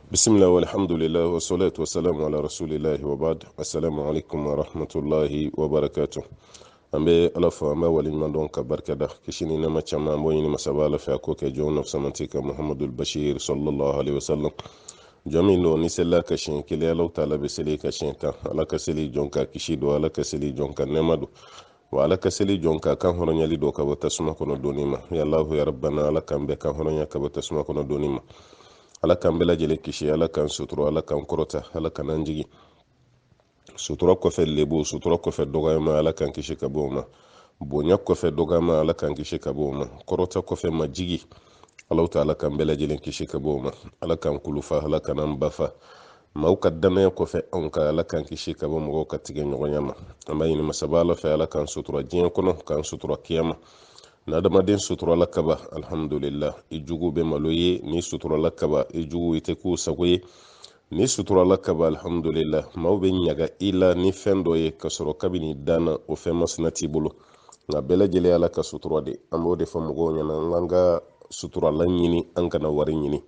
بسم الله والحمد لله والصلاة والسلام على رسول الله وبعد السلام عليكم ورحمة الله وبركاته ambe alafa amba wali mandon ka barka da kishini na macama boyini masabala fa ko ke jono samantika muhammadul bashir sallallahu alaihi wasallam jamino ni sella ka shin kile law taala be sele ka shin ta ala ka sele jonka kishido ala ka sele jonka nemadu wa ala ka sele jonka kan hono nyali do ka bata suma kono donima ya allah ya rabbana ala kan be kan hono nyaka bata suma kono donima ala kan bela jele kishi ala kan suturo ala kan korota ala kan anjigi sutura kɔfɛ lebu sutura kɔfɛ dɔgɔyama ala kan kisi ka bɔ o ma bonya kɔfɛ dɔgɔyama ala kan kisi ka bɔ o ma kɔrɔta kɔfɛ majigi ala ta ala kan bɛɛ lajɛlen kisi ka bɔ o ma ala kan kulufa ala kan an bafa maaw ka danaya kɔfɛ anw ka ala kan kisi ka bɔ mɔgɔw ka tigɛ ɲɔgɔnya ma an b'a ɲini masaba ala fɛ ala kan sutura diɲɛ kɔnɔ kan sutura kiyama na adamaden sutura la kaba alhamdulillah i jugu bɛ malo ye ni sutura la kaba i jugu i tɛ k'u sago ye ni suturala kaba alhamdulillah maaw bɛ ɲaga i la ni fɛn dɔ ye ka sɔrɔ kabini danna o fɛn masina t'i bolo nka bɛɛ lajɛlen ala ka sutura de an b'o de fɔ mɔgɔw ɲɛna an ka suturala ɲini an kana wari ɲini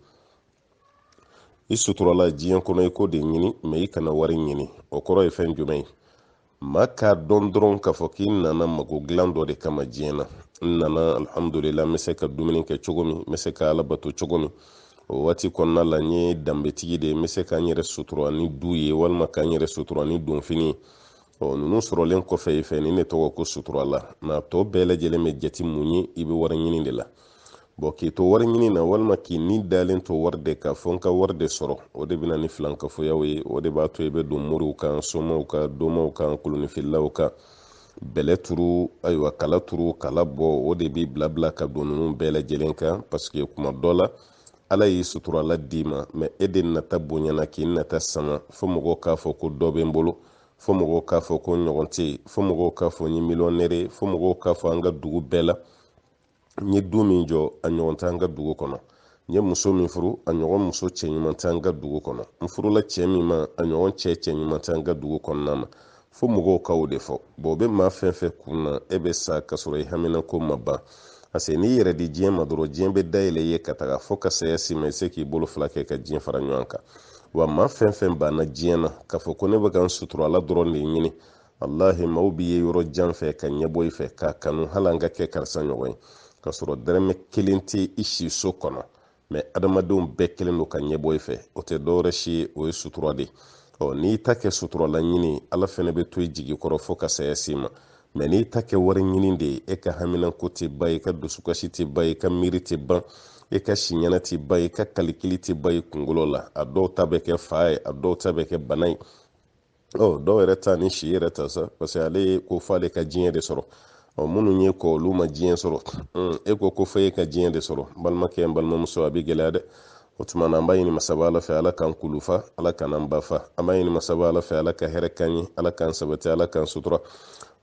i suturala diɲɛ kɔnɔ i ko de ɲini mɛ i kana wari ɲini o kɔrɔ ye fɛn jumɛn ye maa k'a dɔn dɔrɔn k'a fɔ k'i nana mago dilan dɔ de kama diɲɛ na n nana alhamdulillah n bɛ se ka dumuni kɛ cogo min n bɛ se ka ala bato cogo min o waati kɔnɔna la n ye danbetigi de n bɛ se k'an yɛrɛ sutura ni du ye walima k'an yɛrɛ sutura ni donfini ninnu sɔrɔlen kɔfɛ i fɛ ni ne tɔgɔ ko sutura la nka tɔ bɛɛ lajɛlen bɛ jate mun ye i bɛ wari ɲini de la k'i to wari ɲini na walima k'i ni dalen to wari de ka fɔ n ka wari de sɔrɔ o de bɛna ni filankafoyaw ye o de b'a to i bɛ don moriw kan somaw kan domaw kan kolonifilaw kan bɛlɛ turu ayiwa kala turu kala bɔ o de b'i bila ka don ninnu bɛɛ lajɛlen kan parce que kuma dɔ la ala y'i suturala d'i ma mɛ e de nata bonyana k'i nata sama fo mɔgɔw k'a fɔ ko dɔ bɛ n bolo fo mɔgɔw k'a fɔ ko ɲɔgɔn tɛ yen fo mɔgɔw k'a fɔ n ye miliyɔnɛri fo mɔgɔw k'a fɔ an ka dugu bɛɛ la n ye du min jɔ a ɲɔgɔn tɛ an ka dugu kɔnɔ n ye muso min furu a ɲɔgɔn muso cɛ ɲuman tɛ an ka dugu kɔnɔ n furula cɛ min ma a ɲɔgɔn cɛ ɲuman tɛ an ka dugu kɔnɔna ma fo mɔgɔw k'o de fɔ o bɛ maa fɛn fɛn kun na e bɛ sa ka sɔrɔ i haminako ma ban parce que n'i yɛrɛ di diɲɛ ma dɔrɔn diɲɛ bɛ dayɛlɛ i ye ka taga fo ka saya si ma i se k'i bolo fila kɛ ka diɲɛ fara ɲɔgɔn kan wa maa fɛn fɛn banna diɲɛ na k'a fɔ ko ne bɛ ka n suturala dɔrɔn de ɲini wallahi maaw b'i ye yɔrɔ jan fɛ ka ɲɛbɔ i fɛ k'a kanu hali an ka kɛ karisa ɲɔgɔn ye ka sɔrɔ dɛrɛmɛ kelen tɛ i si so kɔnɔ mɛ adamadenw bɛɛ kelen don ka ɲɛbɔ i fɛ o tɛ dɔwɛrɛ si ye o ye sutura de n'i ta kɛ suturala ɲini ala fɛnɛ bɛ to i jigi kɔrɔ fo ka saya si ma mɛ n'i ta kɛ wari ɲini de ye e ka haminako tɛ ban i ka dusukasi tɛ ban i ka miiri tɛ ban e ka siɲɛna tɛ ban i ka kalikili tɛ ban i kunkolo la a dɔw ta bɛ kɛ fa ye a dɔw ta bɛ kɛ bana ye dɔw yɛrɛ ta ni si yɛrɛ ta sa parce que ale ko f'ale ka diɲɛ de sɔrɔ minnu ye kɔ olu ma diɲɛ sɔrɔ e ko fɔ e ka diɲɛ de sɔrɔ balimakɛ n balimamuso a bɛ gɛlɛya dɛ o tuma na an b'a ɲini masaba ala fɛ ala k'an kulufa ala k'an bafa an b'a ɲini masaba ala fɛ ala ka hɛrɛ k'an ye ala k'an sabati ala k'an sutura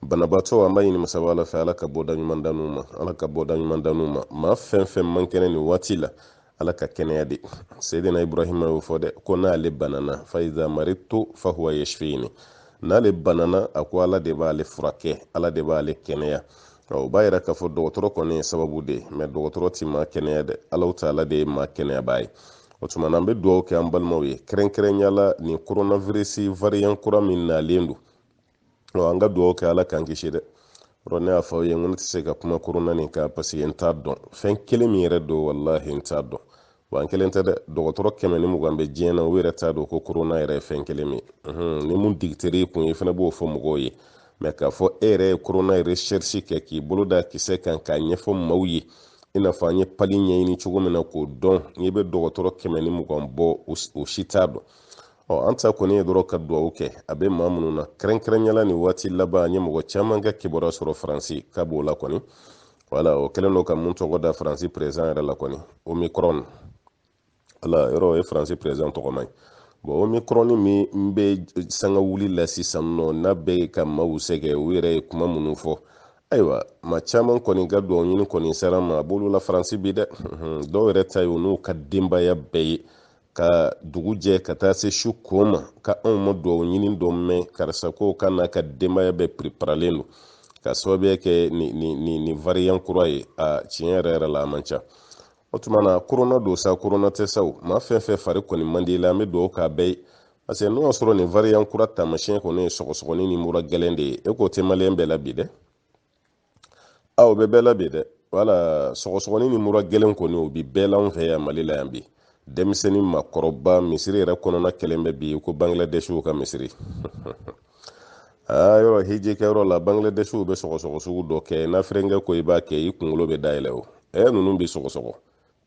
banabaatɔ an b'a ɲini masaba ala fɛ ala ka bɔda ɲuman d'an'u ma ala ka bɔda ɲuman d'an'u ma maa fɛn fɛn man kɛnɛ nin waati la ala ka kɛnɛya de seyidina ibrahima y'o fɔ dɛ ko n'ale banana fa iza maritu fa huwa yashfini n'ale banana a ko ala de b'ale furakɛ ala de b'ale kɛnɛya o b'a yira k'a fɔ dɔgɔtɔrɔ kɔni ye sababu de mɛ dɔgɔtɔrɔ ti maa kɛnɛya dɛ ala taala de ye maa kɛnɛyabaa ye o tuma na an bɛ dugawu kɛ an balimaw ye kɛrɛnkɛrɛnyala nin coronavirus variant kura min nalen don an ka dugawu kɛ ala k'an kisi dɛ yɔrɔ ne y'a fɔ aw ye n ko ne tɛ se ka kuma corona nin kan parce que n t'a dɔn fɛn kelen min yɛrɛ don wallahi n t'a dɔn wa n kelen tɛ dɛ dɔgɔtɔrɔ 120 bɛ diɲɛ na u yɛrɛ t'a dɔn ko corona yɛrɛ ye fɛn kelen min ni mun digiteri kun ye fana b'o fɔ mɔgɔw ye mɛ k'a fɔ e yɛrɛ ye corona recherche kɛ k'i bolo da kisɛ kan k'a ɲɛfɔ maaw ye i n'a fɔ an ye pali ɲɛɲini cogo min na k'o dɔn n'i bɛ dɔgɔtɔrɔ 120 bɔ o si t'a dɔn an ta kɔni ye dɔrɔn ka dugawu kɛ a bɛ maa minnu na kɛrɛnkɛrɛnyala nin waati laban an ye mɔgɔ caman ka kibaruya sɔrɔ faransi k'a b'o la kɔni wala o kɛlen don ka mun tɔgɔ da faransi perezan yɛrɛ la kɔni omicron ala yɔrɔ o ye faransi perezan tɔgɔma ye omicron min bɛ sanga wuli la sisan nɔ n'a bɛ ka maaw sɛgɛ u yɛrɛ ye kuma minnu fɔ ayiwa maa caman kɔni ka dugawu ɲini kɔni sera ma a b'olu la faransi bi dɛ dɔw yɛrɛ ta ye u n'u ka denbaya bɛɛ ye ka dugu jɛ ka taa se su ko ma ka anw ma dugawu ɲini dɔ mɛn karisa ko ka n'a ka denbaya bɛɛ preparalen don ka sababuya kɛ nin variant kura ye a tiɲɛ yɛrɛ yɛrɛ la a man ca o tuma na corona do sa corona tɛ sa o maa fɛn fɛn fari kɔni man di la an bɛ dugawu k'a bɛɛ ye parce que n'o y'a sɔrɔ nin variant kura taamasiyɛn kɔni ye sɔgɔsɔgɔni ni mura gɛlɛn de ye e k'o tɛ maliyɛn bɛɛ la bi dɛ o bɛ bɛɛ la bi dɛ wala sɔgɔsɔgɔni ni mura gɛlɛn kɔni o bi bɛɛ la anw fɛ yan Mali la yan bi denmisɛnnin makɔrɔba misiri yɛrɛ kɔnɔna kɛlen bɛ bi ko Bangladeshiw ka misiri yɔrɔ hijikɛyɔrɔ la Bangladeshiw bɛ sɔgɔsɔgɔ sugu dɔ kɛ n'a fɛrɛnkɛ ko i b'a kɛ i kunkolo bɛ dayɛlɛ o ninnu bi sɔgɔsɔgɔ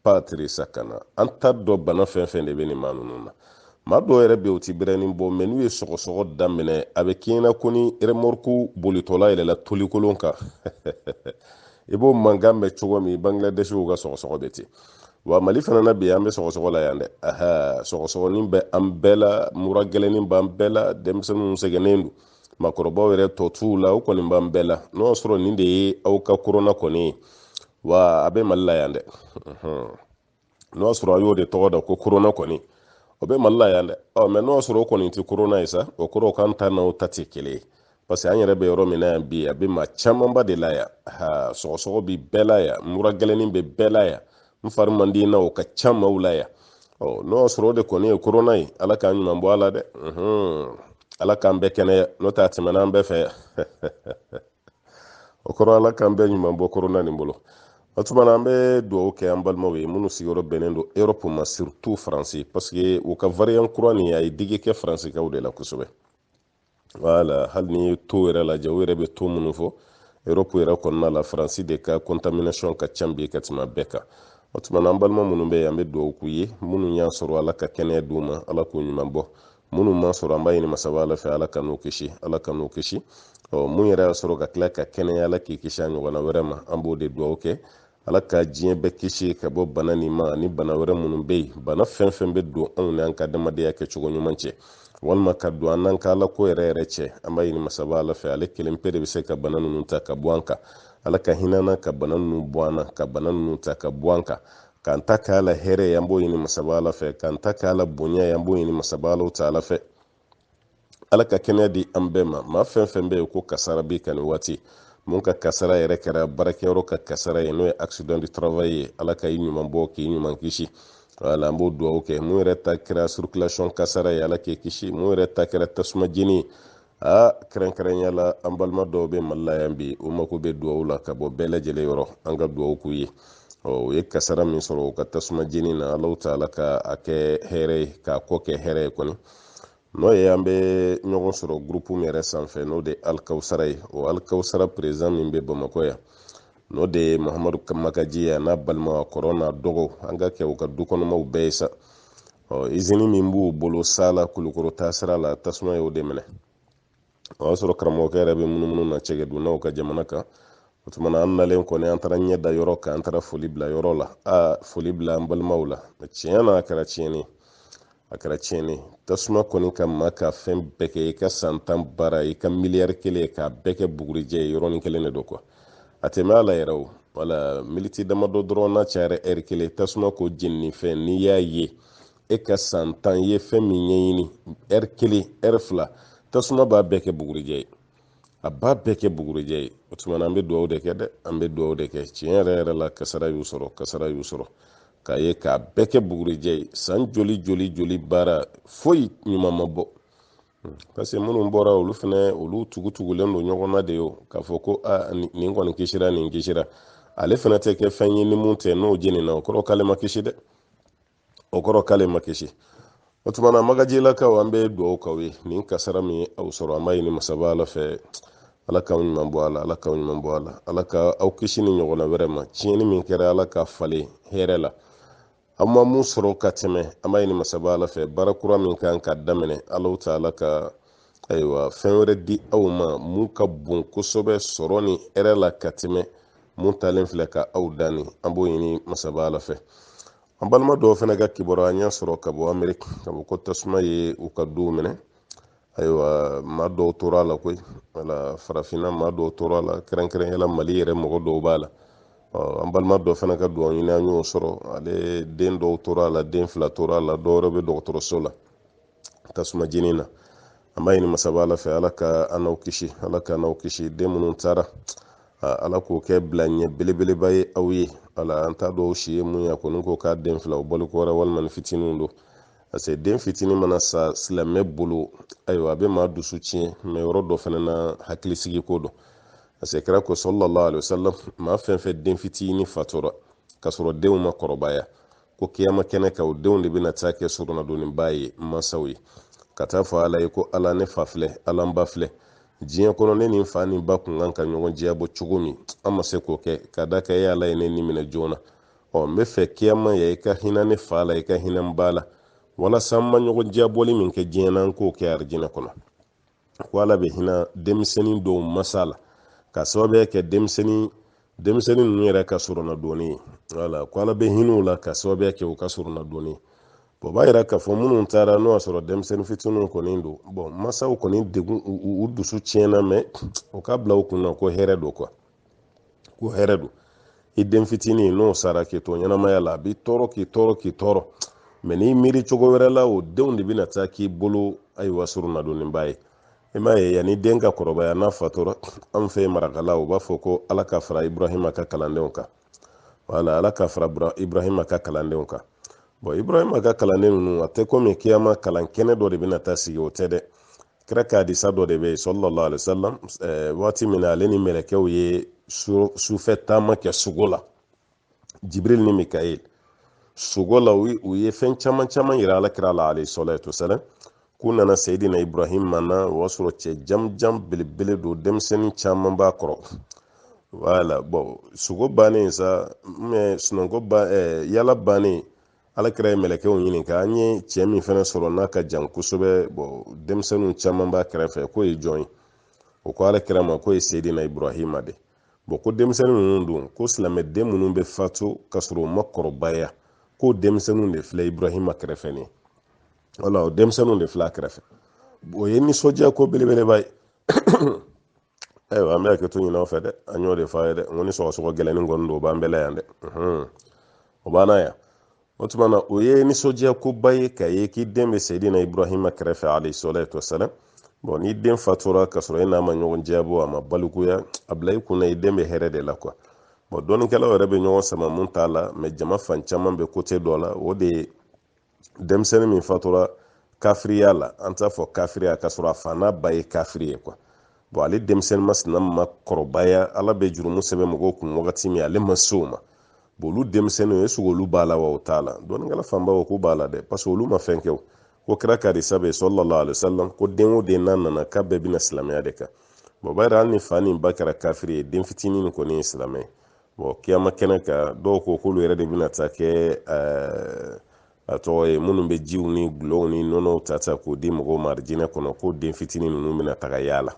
patiri sakana an t'a dɔn bana fɛn fɛn de bɛ nin maa ninnu na maa dɔw yɛrɛ bɛ yen u ti bɛrɛnin bɔ mɛ n'u ye sɔgɔsɔgɔ daminɛ a bɛ k'i ɲɛna ko ni remorku bolitɔla yɛlɛla tolikolon kan i b'o mankan mɛn cogo min Bangladeshiw ka sɔgɔsɔgɔ bɛ ten wa Mali fana na bi an bɛ sɔgɔsɔgɔ la yan dɛ sɔgɔsɔgɔnin bɛ an bɛɛ la mura gɛlɛnnin b'an bɛɛ la denmisɛnninw sɛgɛnnen don makɔrɔbaw yɛrɛ tɔ t'u la o kɔni b'an bɛɛ la n'o y'a sɔrɔ nin de ye aw ka corona kɔni ye wa a bɛ Mali la yan dɛ n'o y'a sɔrɔ a y'o de tɔgɔ da ko corona kɔni o bɛ Mali la yan dɛ mɛ n'o y'a sɔrɔ o kɔni tɛ corona ye sa o kɔrɔ k'an ta n'aw ta tɛ kelen ye parce que an yɛrɛ bɛ yɔrɔ min na yan bi a bɛ maa camanba de la yan sɔgɔsɔgɔ bɛ bɛɛ la yan mura gɛlɛnnin bɛ bɛɛ la yan n fari man di na o ka ca maaw la yan n'o y'a sɔrɔ o de kɔni ye corona ye ala k'an ɲuman bɔ a la dɛ ala k'an bɛɛ kɛnɛya n'o tɛ a tɛmɛna an bɛɛ fɛ yan o kɔrɔ ala k'an bɛɛ ɲuman bɔ corona nin bolo o tuma na an bɛ dugawu kɛ an balimaw ye minnu sigiyɔrɔ bɛnnen don Europe ma surtout Faransi parce que u ka variant kura nin a ye digi kɛ Faransikaw de la kosɛbɛ voilà hali ni ye taux yɛrɛ lajɛ u yɛrɛ bɛ taux minnu fɔ Europe yɛrɛ kɔnɔna la Faransi de ka contamination ka ca bi ka tɛmɛ bɛɛ kan o tuma na an balima minnu bɛ yen an bɛ dugawu k'u ye minnu y'a sɔrɔ ala ka kɛnɛya d'u ma ala k'u ɲuman bɔ minnu ma sɔrɔ an b'a ɲini masaba ala fɛ ala ka n'u kisi ala ka n'u kisi mun yɛrɛ y'a sɔrɔ ka tila ka kɛnɛya ala k'i kisi a ɲɔgɔnna wɛrɛ ma an b'o de dugawu kɛ ala ka diɲɛ bɛɛ kisi ka bɔ bana nin ma ani bana wɛrɛ minnu bɛ yen bana fɛn fɛn bɛ don anw ni an ka adamadenya kɛcogo ɲuman cɛ walima ka don an n'an ka ala ko yɛrɛ yɛrɛ cɛ an b'a ɲini masaba ala fɛ ale kelen pe de bɛ se ka bana ninnu ta ka bɔ an kan ala ka hinɛ ka bana ninnu bɔ an na ka bana ninnu ta ka bɔ an kan k'an ta kɛ ala hɛrɛ ye an b'o ɲini masaba ala fɛ k'an ta kɛ ala bonya ye an b'o ɲini masaba ala ta ala fɛ ala ka kɛnɛya di an bɛɛ ma maa fɛn fɛn bɛ yen ko kasara b'i kan nin waati mun ka kasara yɛrɛ kɛra baarakɛyɔrɔ ka kasara ye n'o ye accident du travail ye ala ka i ɲuman bɔ k'i ɲuman kisi wala an b'o dugawu kɛ mun yɛrɛ ta kɛra circulation kasara ye ala k'i kisi mun yɛrɛ ta kɛra tasuma jeni kɛrɛnkɛrɛnya la an balima dɔw bɛ Mali la yan bi o mako bɛ dugawu la ka bɔ bɛɛ lajɛlen yɔrɔ an ka dugawu k'u ye o ye kasara min sɔrɔ o ka tasuma jeni na ala ta ala ka a kɛ hɛrɛ ye k'a kɔ kɛ hɛrɛ ye kɔni n'o ye an bɛ ɲɔgɔn sɔrɔ groupe min yɛrɛ sanfɛ n'o de alikawusara ye o alikawusara président min bɛ Bamakɔ yan n'o de ye Mahamadu Makaji ye n'a balima a kɔrɔ n'a dɔgɔ an ka kɛ u ka dukɔnɔmaw bɛɛ ye sa izini min b'u bolo Sala Kulukoro taasira la tasuma y'o de minɛ o y'a sɔrɔ karamɔgɔkɛ yɛrɛ bɛ munumunu na cɛkɛdonnaw ka jamana kan o tuma na an nalen kɔni an taara ɲɛ da yɔrɔ kan an taara foli bila yɔrɔ la foli bila an balimaw la tiɲɛ na a kɛra tiɲɛni a kɛra tiɲɛni tasuma kɔni ka maa ka fɛn bɛɛ kɛ i ka san 10 baara i ka miliyari kelen k'a bɛɛ kɛ bugurijɛ ye yɔrɔnin kelen de don quoi a tɛmɛ ala yɛrɛ o wala militi damadɔ dɔrɔn n'a cayara ɛri kelen tasuma ko jenini fɛn n'i y'a ye e ka san 10 ye fɛn min ɲɛɲini ɛri kelen ɛri fila tasuma b'a bɛɛ kɛ bugurijɛ ye a b'a bɛɛ kɛ bugurijɛ ye o tuma na an bɛ dugawu de kɛ dɛ an bɛ dugawu de kɛ tiɲɛ yɛrɛ yɛrɛ la kasara y'u sɔrɔ k'a ye k'a bɛɛ kɛ bugurijɛ ye san joli baara foyi ɲuman ma bɔ parce que minnu bɔra olu fana olu tugutugulen don ɲɔgɔn na de ye k'a fɔ ko nin kɔni kisira nin kisira ale fana tɛ kɛ fɛn ye ni mun tɛ n'o jenina o kɔrɔ k'ale ma kisi dɛ o kɔrɔ k'ale ma kisi o tuma na Magajilakaw an bɛ dugawu k'aw ye nin kasara min aw sɔrɔ an b'a ɲini masaba ala fɛ ala k'aw ɲuman bɔ a la ala k'aw ɲuman bɔ a la ala ka aw kisi ni ɲɔgɔnna wɛrɛ ma tiɲɛni min kɛra ala ka falen hɛrɛ la an ma mun sɔrɔ ka tɛmɛ an b'a ɲini masaba ala fɛ baara kura min kan ka daminɛ ala ta ala ka ayiwa fɛn wɛrɛ di aw ma mun ka bon kosɛbɛ sɔrɔ ni hɛrɛ la ka tɛmɛ mun talen filɛ ka aw danni an b'o ɲini masaba ala fɛ an balima dɔw fana ka kibaruya an y'a sɔrɔ ka bɔ Ameriki ka bɔ ko tasuma ye u ka duw minɛ ayiwa maa dɔw tora a la koyi wala farafinna maa dɔw tora a la kɛrɛnkɛrɛnyala Mali yɛrɛ mɔgɔ dɔw b'a la an balima dɔ fana ka duwawu ɲini an y'o sɔrɔ ale den dɔw tora a la den 2 tora a la dɔw yɛrɛ bɛ dɔgɔtɔrɔso la tasuma jeni na an b'a ɲini masaba ala fɛ ala ka an n'aw kisi den minnu taara ala k'o kɛ bila ɲɛ belebeleba ye aw ye ala anta do shi mun ya kunu ko ka den fila o bol ko wal man fitinu do ase den fitini mana sa silame bolo ayo abe ma dusu cin me yoro do fana na hakili sigi ko do ase kira ko sallallahu alaihi wasallam ma fen fe den fitini fatura kasoro denw ma kɔrɔbaya ko kiyama kɛnɛ ka o denw de bɛna taa kɛ surunadonniba ye mansaw ye ka taa fɔ ala ye ko ala ne fa filɛ ala n ba filɛ diɲɛ kɔnɔ ne ni n fa ni ba kun kan ka ɲɔgɔn diyabɔ cogo min an ma se k'o kɛ ka da ka e ala ye ne ni minɛ joona n bɛ fɛ kiyama ya i ka hinɛ ne fa la i ka hinɛ n ba la walasa n ma ɲɔgɔn diyabɔli min kɛ diɲɛ na n k'o kɛ arijinɛ kɔnɔ ko ala bɛ hinɛ denmisɛnnin dɔw masa la ka sababuya kɛ denmisɛnnin ninnu yɛrɛ ka surunadonni ye wala ko ala bɛ hinɛw la ka sababuya kɛ u ka surunadonni ye o b'a yira k'a fɔ minnu taara n'o y'a sɔrɔ denmisɛnnin fitininw kɔni don masaw kɔni degun u dusu tiɲɛna mɛ o ka bila u kunna ko hɛrɛ don ko hɛrɛ don i den fitinin n'o sara k'i to ɲɛnamaya la a b'i k'i tɔɔrɔ mɛ n'i miiri cogo wɛrɛ la o denw de bɛna taa k'i bolo ayiwa surunadonniba ye i m'a ye yanni den ka kɔrɔbaya n'a fatura an fɛ marakala u b'a fɔ ko ala ka fara ibrahima ka kalandenw kan wala ala ka fara ibrahima ka kalandenw kan ibrahima ka kalanden ninnu a tɛ komi kiyama kalan kɛnɛ dɔ de bɛna taa sigi o tɛ dɛ kira ka hadisa dɔ de bɛ yen sallallahu alaihi wasallam waati min na ale ni mɛlɛkɛw ye sufɛ taama kɛ sugo la jibril ni mikael sugo la u ye fɛn caman yira alakira la alayhi salatu wasalam k'u nana sayidina ibrahim mana o y'a sɔrɔ cɛ jamjam belebele don denmisɛnnin caman b'a kɔrɔ wala sugo bannen sa sunɔgɔ yala bannen alakira ye mɛlɛkɛw ɲininka an ye cɛ min fana sɔrɔ n'a ka jan kosɛbɛ denmisɛnninw caman b'a kɛrɛfɛ k'o ye jɔn ye o ko alakira ma k'o ye sayidina ibrahima de ko denmisɛnnin ninnu don ko silamɛden minnu bɛ fatu ka sɔrɔ u ma kɔrɔbaya k'o denmisɛnninw de filɛ ibrahima kɛrɛfɛ ni wala o denmisɛnninw de filɛ a kɛrɛfɛ o ye nisɔndiya ko belebeleba ye ayiwa an bɛ hakɛ to ɲin'aw fɛ dɛ an y'o de f'a ye dɛ n ko ni sɔgɔsɔgɔ gɛlɛnnin kɔni don o b'an bɛɛ la yan dɛ o b'an na yan o tuma na o ye nisɔndiya koba ye k'a ye k'i den bɛ sayidina ibrahima kɛrɛfɛ alayhi salatu wasalam ni den fatura ka sɔrɔ e n'a ma ɲɔgɔn diyabɔ a ma balikuya a bila i kunna i den bɛ hɛrɛ de la kuwa dɔnnikɛlaw yɛrɛ bɛ ɲɔgɔn sama mun t'a la mɛ jama fan caman bɛ kote dɔ la o de ye denmisɛnnin min fatura kafiriya la an t'a fɔ kafiriya ka sɔrɔ a fa n'a ba ye kafiri ye kuwa ale denmisɛnnin masina ma kɔrɔbaya ala bɛ jurumu sɛbɛn mɔgɔw kun wagati min ale ma se o ma olu denmisɛnninw est-ce que olu b'a la wa o t'a la dɔnnikɛla fanba ko k'u b'a la dɛ parce que olu ma fɛn kɛ o ko kira ka hadisa bɛ sallallahu alaihi wasallam ko den o den n'a nana k'a bɛɛ bɛna silamɛya de kan b'a yira hali ni fa ni ba kɛra kafiri ye den fitinin nin kɔni ye silamɛ ye kiyama kɛnɛ kan dɔw ko k'olu yɛrɛ de bɛna taa kɛ a tɔgɔ ye minnu bɛ jiw ni gulɔw ni nɔnɔw ta k'o di mɔgɔw ma arijinɛ kɔnɔ k'o den fitinin ninnu bɛna taga yaala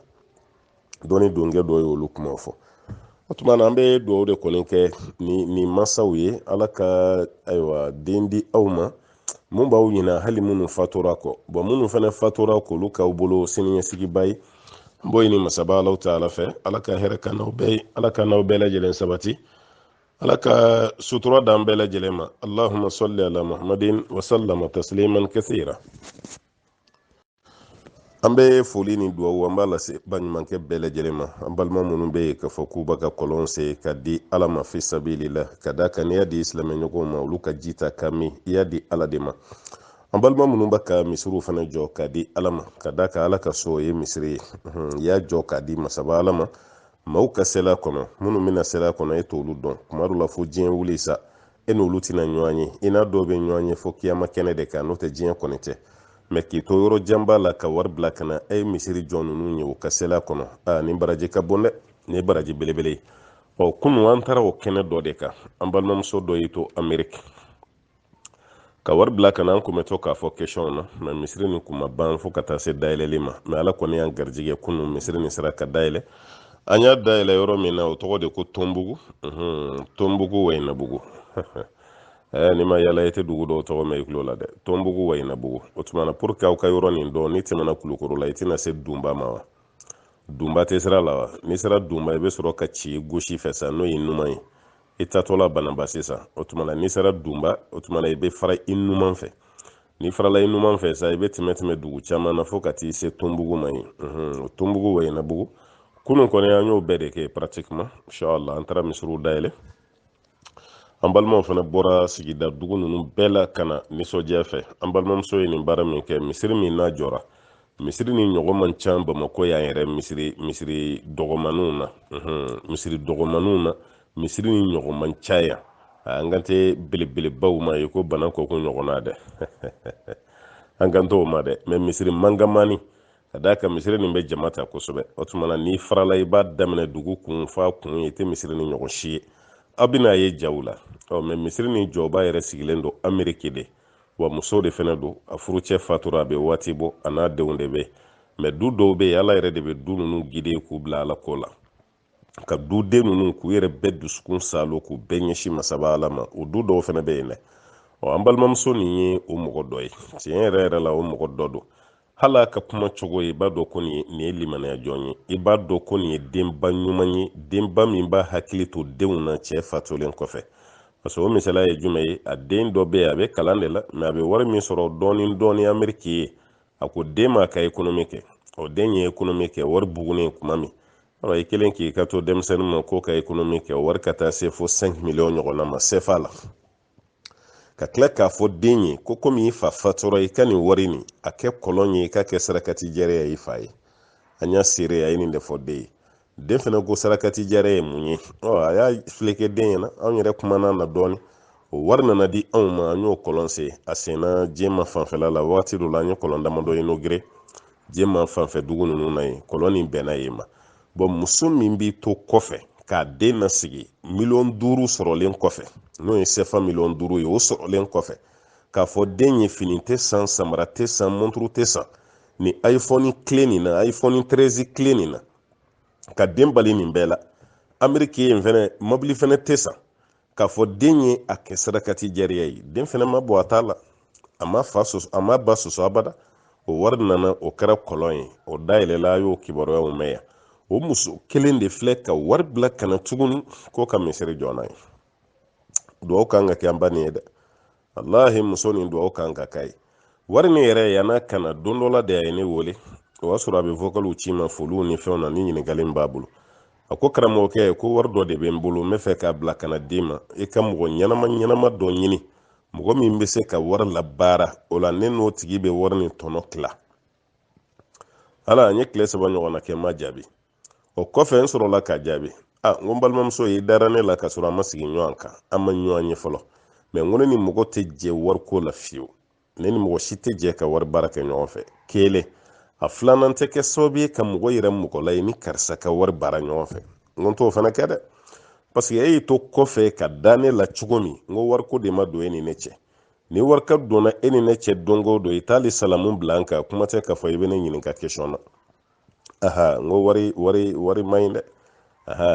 dɔnni donkɛ dɔ ye olu kuma fɔ o tuma na an bɛ dugawu de kɔni kɛ ni masaw ye ala ka ayiwa den di aw ma mun b'aw ɲina hali minnu fatura kɔ minnu fana fatura k'olu k'aw bolo siniɲɛsigiba ye an b'o ɲini masaba alaw ta ala fɛ ala ka hɛrɛ ka n'aw bɛɛ ye ala ka n'aw bɛɛ lajɛlen sabati ala ka sutura d'an bɛɛ lajɛlen ma allahumma salli ala muhammadin wa sallama tasliman kathira an bɛ foli ni dugawu an b'a lase baɲumankɛ bɛɛ lajɛlen ma an balima minnu bɛ yen k'a fɔ k'u b'a ka kɔlɔn se ka di ala ma fi sabilillah ka da kan n'i y'a di silamɛɲɔgɔnw ma olu ka ji ta ka min i y'a di ala de ma an balima minnu b'a ka misiriw fana jɔ k'a di ala ma ka da kan ala ka so ye misiri ye i y'a jɔ k'a di masaba ala ma maaw ka sela kɔnɔ minnu bɛna sela kɔnɔ e t'olu dɔn kuma dɔ la fo diɲɛ wuli sa e n'olu tɛna ɲɔgɔn ye i n'a dɔw bɛ ɲɔgɔn ye fo kiyama kɛnɛ de kan n'o tɛ diɲɛ kɔni tɛ mɛ k'i to yɔrɔ janba la ka wari bila ka na e ye misiri jɔ ninnu ye o ka sela kɔnɔ nin baraji ka bon dɛ nin ye baraji belebele ye kunu an taara o kɛnɛ dɔ de kan an balimamuso dɔ y'i to ameriki ka wari bila ka na an kun bɛ to k'a fɔ kɛsiyɔnw na mɛ misiri nin kun ma ban fo ka taa se dayɛlɛli ma mɛ ala kɔni y'an garijɛgɛ kunu misiri nin sera ka dayɛlɛ an y'a dayɛlɛ yɔrɔ min na o tɔgɔ de ko tonbugu tonbugu wayinabugu ni ma yala i tɛ dugu dɔw tɔgɔ mɛn i tulo la dɛ tonbugu wayinabugu o tuma na pour que aw ka yɔrɔ nin dɔn n'i tɛmɛna kulukoro la i tɛna se dunba ma wa dunba tɛ sira la wa n'i sera dunba i bɛ sɔrɔ ka ci gosi fɛ sa n'o ye numan ye i tatɔla banaba sisan o tuma na n'i sera dunba o tuma na i bɛ fara i numan fɛ n'i farala i numan fɛ sa i bɛ tɛmɛ dugu caman na fo ka t'i se tonbugu ma ye tonbugu wayinabugu kunun kɔni an y'o bɛɛ de kɛ pratiquement inchallah an taara misiriw dayɛlɛ an balimaw fana bɔra sigida dugu ninnu bɛɛ la ka na nisɔndiya fɛ an balimamuso ye nin baara min kɛ misiri min n'a jɔra misiri ni ɲɔgɔn man ca Bamakɔ y'an yɛrɛ misiri dɔgɔmaninw na misiri dɔgɔmaninw na misiri ni ɲɔgɔn man ca yan an kan tɛ belebelebaw ma ye ko bana kɔ ko ɲɔgɔnna dɛ an kan t'o ma dɛ mɛ misiri mangamani ka d'a kan misiri nin bɛ jama ta kosɛbɛ o tuma na n'i farala i b'a daminɛ dugu kun f'a kun ye i tɛ misiri ni ɲɔgɔn si ye aw bɛna ye jaw la mɛ misiri ni jɔba yɛrɛ sigilen don Ameriki de wa muso de fana don a furucɛ fatura a bɛ waati bɔ a n'a denw de bɛ mɛ du dɔw bɛ yen ala yɛrɛ de bɛ du ninnu gide k'u bila ala ko la ka duden ninnu k'u yɛrɛ bɛɛ dusukun salo k'u bɛɛ ɲɛsin masaba ala ma o du dɔw fana bɛ yen dɛ an balimamuso nin ye o mɔgɔ dɔ ye tiɲɛ yɛrɛ yɛrɛ la o mɔgɔ dɔ don hali a ka kuma cogo ye i b'a dɔn ko nin ye limanaya jɔn ye i b'a dɔn ko nin ye denba ɲuman ye denba min b'a hakili to denw na cɛ fatulen kɔfɛ parce que o misaliya ye jumɛn ye a den dɔ bɛ yen a bɛ kalan de la mɛ a bɛ wari min sɔrɔ dɔɔni dɔɔni Ameriki ye a ko den ma ka ekonomi kɛ den ye ekonomi kɛ wari bugunen kuma min i kelen k'i ka to denmisɛnnin ma ko ka ekonomi kɛ wari ka taa se fo 5 miliyɔn ɲɔgɔnna ma CFA la ka tila k'a fɔ den ye ko komi i fa fatura i ka nin wari nin a kɛ kɔlɔn ye i ka kɛ sarakati jɛrɛ ye i fa ye an y'a seere a ye nin de fɔ den ye den fana ko sarakati jɛrɛ ye mun ye a y'a fileke den ɲɛna anw yɛrɛ kumana na dɔɔni o wari nana di anw ma an y'o kɔlɔn sen a senna jɛma fanfɛla la waati dɔ la an ye kɔlɔn damadɔ inauguré jɛma fanfɛ dugu ninnu na yen kɔlɔn nin bɛnna yen ma muso min b'i to kɔfɛ k'a den na sigi 5 sɔrɔlen kɔfɛ n'o ye CFA 5 ye o sɔrɔlen kɔfɛ k'a fɔ den ye fini tɛ san samara tɛ san monturu tɛ san ni iPhone clé nin na iPhone 13 clé nin na ka den bali nin bɛɛ la Ameriki ye fɛnɛ mobili fɛnɛ tɛ san k'a fɔ den ye a kɛ sarakati jɛriya ye den fɛnɛ ma bɔ a t'a la a ma ba sɔsɔ abada o wari nana o kɛra kɔlɔn ye o dayɛlɛla a y'o kibaruyaw mɛn yan o muso kelen de filɛ ka wari bila kana tuguni ko ka misiri jɔ n'a ye duwawu kan ka kɛ an ba nin ye dɛ wallahi muso nin duwawu kan ka k'a ye wari nin yɛrɛ yan'a kana don dɔ la de a ye ne wele o y'a sɔrɔ a bɛ vocaliw ci ma foliw ni fɛnw na ni ɲininkali b'a bolo a ko karamɔgɔkɛ ko wari dɔ de bɛ n bolo n bɛ fɛ k'a bila kana d'i ma i ka mɔgɔ ɲɛnama dɔ ɲini mɔgɔ min bɛ se ka wari labaara o la ne n'o tigi bɛ wari nin tɔnɔ tila ala n ye tile 3 ɲɔgɔn na kɛ n ma jaabi o kɔfɛ n sɔrɔla ka jaabi n ko n balimamuso i dara ne la ka sɔrɔ an ma sigi ɲɔgɔn kan an ma ɲɔgɔn ye fɔlɔ mɛ n ko ne ni mɔgɔ tɛ jɛ wariko la fiyewu ne ni mɔgɔ si tɛ jɛ ka wari baara kɛ ɲɔgɔn fɛ kelen a filanan tɛ kɛ sababu ye ka mɔgɔ yɛrɛ mɔgɔ la ye ni karisa ka wari baara ɲɔgɔn fɛ n ko t'o fana kɛ dɛ parce que e y'i to kɔfɛ ka da ne la cogo min n ko wariko de ma don e ni ne cɛ ni wari ka donna e ni ne cɛ don o don i t'ale salamu bila an kan kuma tɛ k'a fɔ i bɛ ne ɲininka question na n ko wari man ɲi dɛ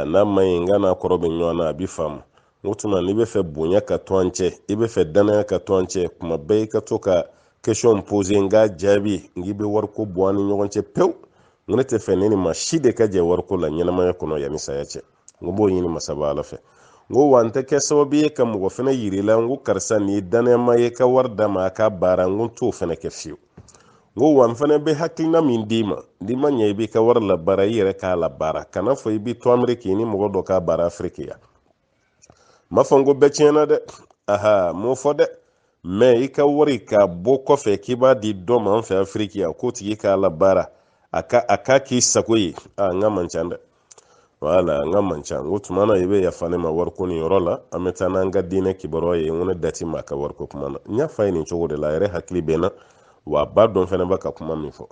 n'a man ɲi n ka n'a kɔrɔ bɛ ɲɔgɔn na a bɛ faamu n ko tuma n'i bɛ fɛ bonya ka to an cɛ i bɛ fɛ danaya ka to an cɛ kuma bɛɛ i ka to ka question poser n k'a jaabi n k'i bɛ wariko bɔ an ni ɲɔgɔn cɛ pewu n ko ne tɛ fɛ ne ni maa si de ka jɛ wariko la ɲɛnamaya kɔnɔ yanni saya cɛ n ko b'o ɲini masaba ala fɛ n ko wa n tɛ kɛ sababu ye ka mɔgɔ fana yiri la n ko karisa nin ye danayama ye ka wari d'a ma a ka baara n ko n t'o fana kɛ fiyewu n ko wa n fana bɛ hakilina min d'i ma n'i ma ɲɛ i b'i ka wari labaara i yɛrɛ k'a labaara kana fɔ i b'i to Ameriki ni mɔgɔ dɔ k'a baara Afiriki yan ma fɔ n ko bɛɛ tiɲɛna dɛ m'o fɔ dɛ mɛ i ka wari k'a bɔ kɔfɛ k'i b'a di dɔ ma an fɛ Afiriki yan k'o tigi k'a labaara a ka k'i sago ye n ka man ca dɛ wala n ka man ca n ko tuma na i bɛ yafa ne ma wariko nin yɔrɔ la an bɛ taa n'an ka diinɛ kibaruya ye n ko ne dati ma ka wariko kuma na n y'a fɔ a ye nin cogo de la a yɛrɛ hakili bɛ n na wa a ba dɔn fana b'a ka kuma min fɔ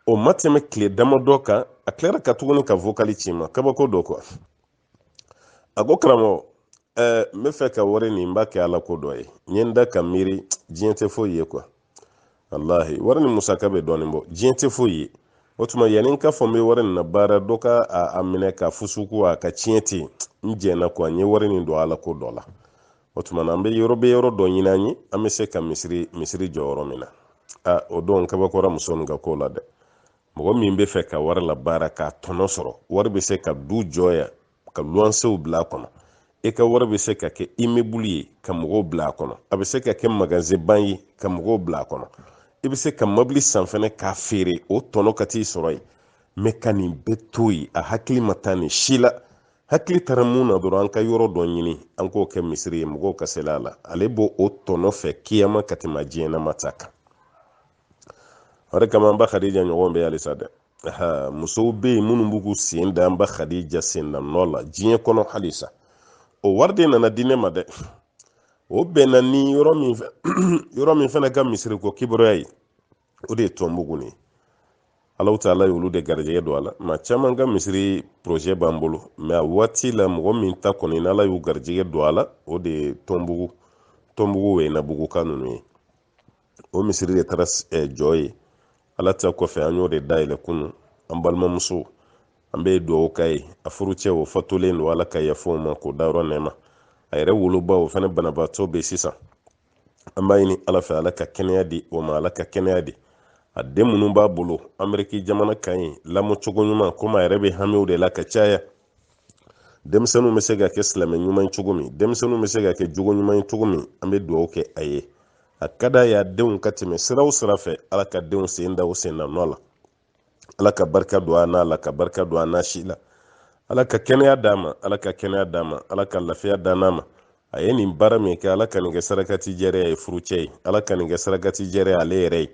o ma tɛmɛ tile damadɔ kan a tilara ka tuguni ka vocali ci ma kabako dɔ kuwa a ko karamɔgɔ n bɛ fɛ ka wari nin n b'a kɛ ala ko dɔ ye n ye n da ka miiri diɲɛ tɛ foyi ye kuwa wallahi wari ni musaka bɛ dɔɔnin bɔ diɲɛ tɛ foyi ye o tuma yanni n ka fɔ n bɛ wari nin na baara dɔ ka a minɛ ka fusuku a ka tiɲɛ ten n jɛnna kuwa n ye wari nin don ala ko dɔ la o tuma na an bɛ yɔrɔ dɔ ɲini an ye an bɛ se ka misiri jɔ yɔrɔ min na o don kabakɔrɔ muso nin ka ko la dɛ mɔgɔ min bɛ fɛ ka wari la baara k'a tɔnɔ sɔrɔ wari bɛ se ka du jɔya ka luwansew bila a kɔnɔ e ka wari bɛ se ka kɛ immeuble ye ka mɔgɔw bila a kɔnɔ a bɛ se ka kɛ magasinban ye ka mɔgɔw bila a kɔnɔ i bɛ se ka mobili san fɛnɛ k'a feere o tɔnɔ ka t'i sɔrɔ yen mɛ ka nin bɛɛ to yen a hakili ma taa nin si la hakili tara mun na dɔrɔn an ka yɔrɔ dɔ ɲini an k'o kɛ misiri ye mɔgɔw ka seli a la ale b'o o tɔnɔ fɛ kiyama ka tɛmɛ diɲɛnama ta kan. o de kama an ba Khadija ɲɔgɔn bɛ halisa dɛ. musow bɛ yen minnu b'u k'u sen da an ba Khadija sennanɔ la diɲɛ kɔnɔ halisa. o wari de nana di ne ma dɛ. o bɛnna ni yɔrɔ min fana ka misiri ko kibaruya ye o de ye tɔnbugu ni Alahu Taala y'olu de garijɛgɛ don a la. maa caman ka misiri projet b'an bolo mais a waati la mɔgɔ min ta kɔni n'Ala y'u garijɛgɛ don a la o de ye tɔnbugu Wɛyinabugu ka ninnu ye. o misiri de taara jɔ ye. Ala ta kɔfɛ an y'o de dayɛlɛ kunu. an balimamuso an bɛ dugawu k'a ye a furucɛ o fatulen don Ala ka yafa o ma k'o dayɔrɔ nɛɛma. a yɛrɛ woloba o fana banabaatɔ bɛ sisan. an b'a ɲini Ala fɛ Ala ka kɛnɛya di o ma, Ala ka kɛnɛya di. a den minnu b'a bolo Ameriki jamana kan ye lamɔ cogo ɲuman komi a yɛrɛ bɛ hami o de la ka caya. denmisɛnninw bɛ se ka kɛ silamɛ ɲuman ye cogo min, denmisɛnninw bɛ se ka kɛ jogo ɲuman ye cogo min, an bɛ dugawu kɛ a ye. a ka d'a ye a denw ka tɛmɛ sira o sira fɛ Ala ka denw sen da o sennanɔ la. Ala ka barika don a n'a la, ka barika don a n'a si la. Ala ka kɛnɛya d'a ma, Ala ka kɛnɛya d'a ma, Ala ka lafiya d'a n'a ma. a ye nin baara min kɛ Ala ka nin kɛ sarakati jɛrɛ ye furucɛ ye, Ala ka nin kɛ sarakati jɛrɛ ale yɛrɛ ye.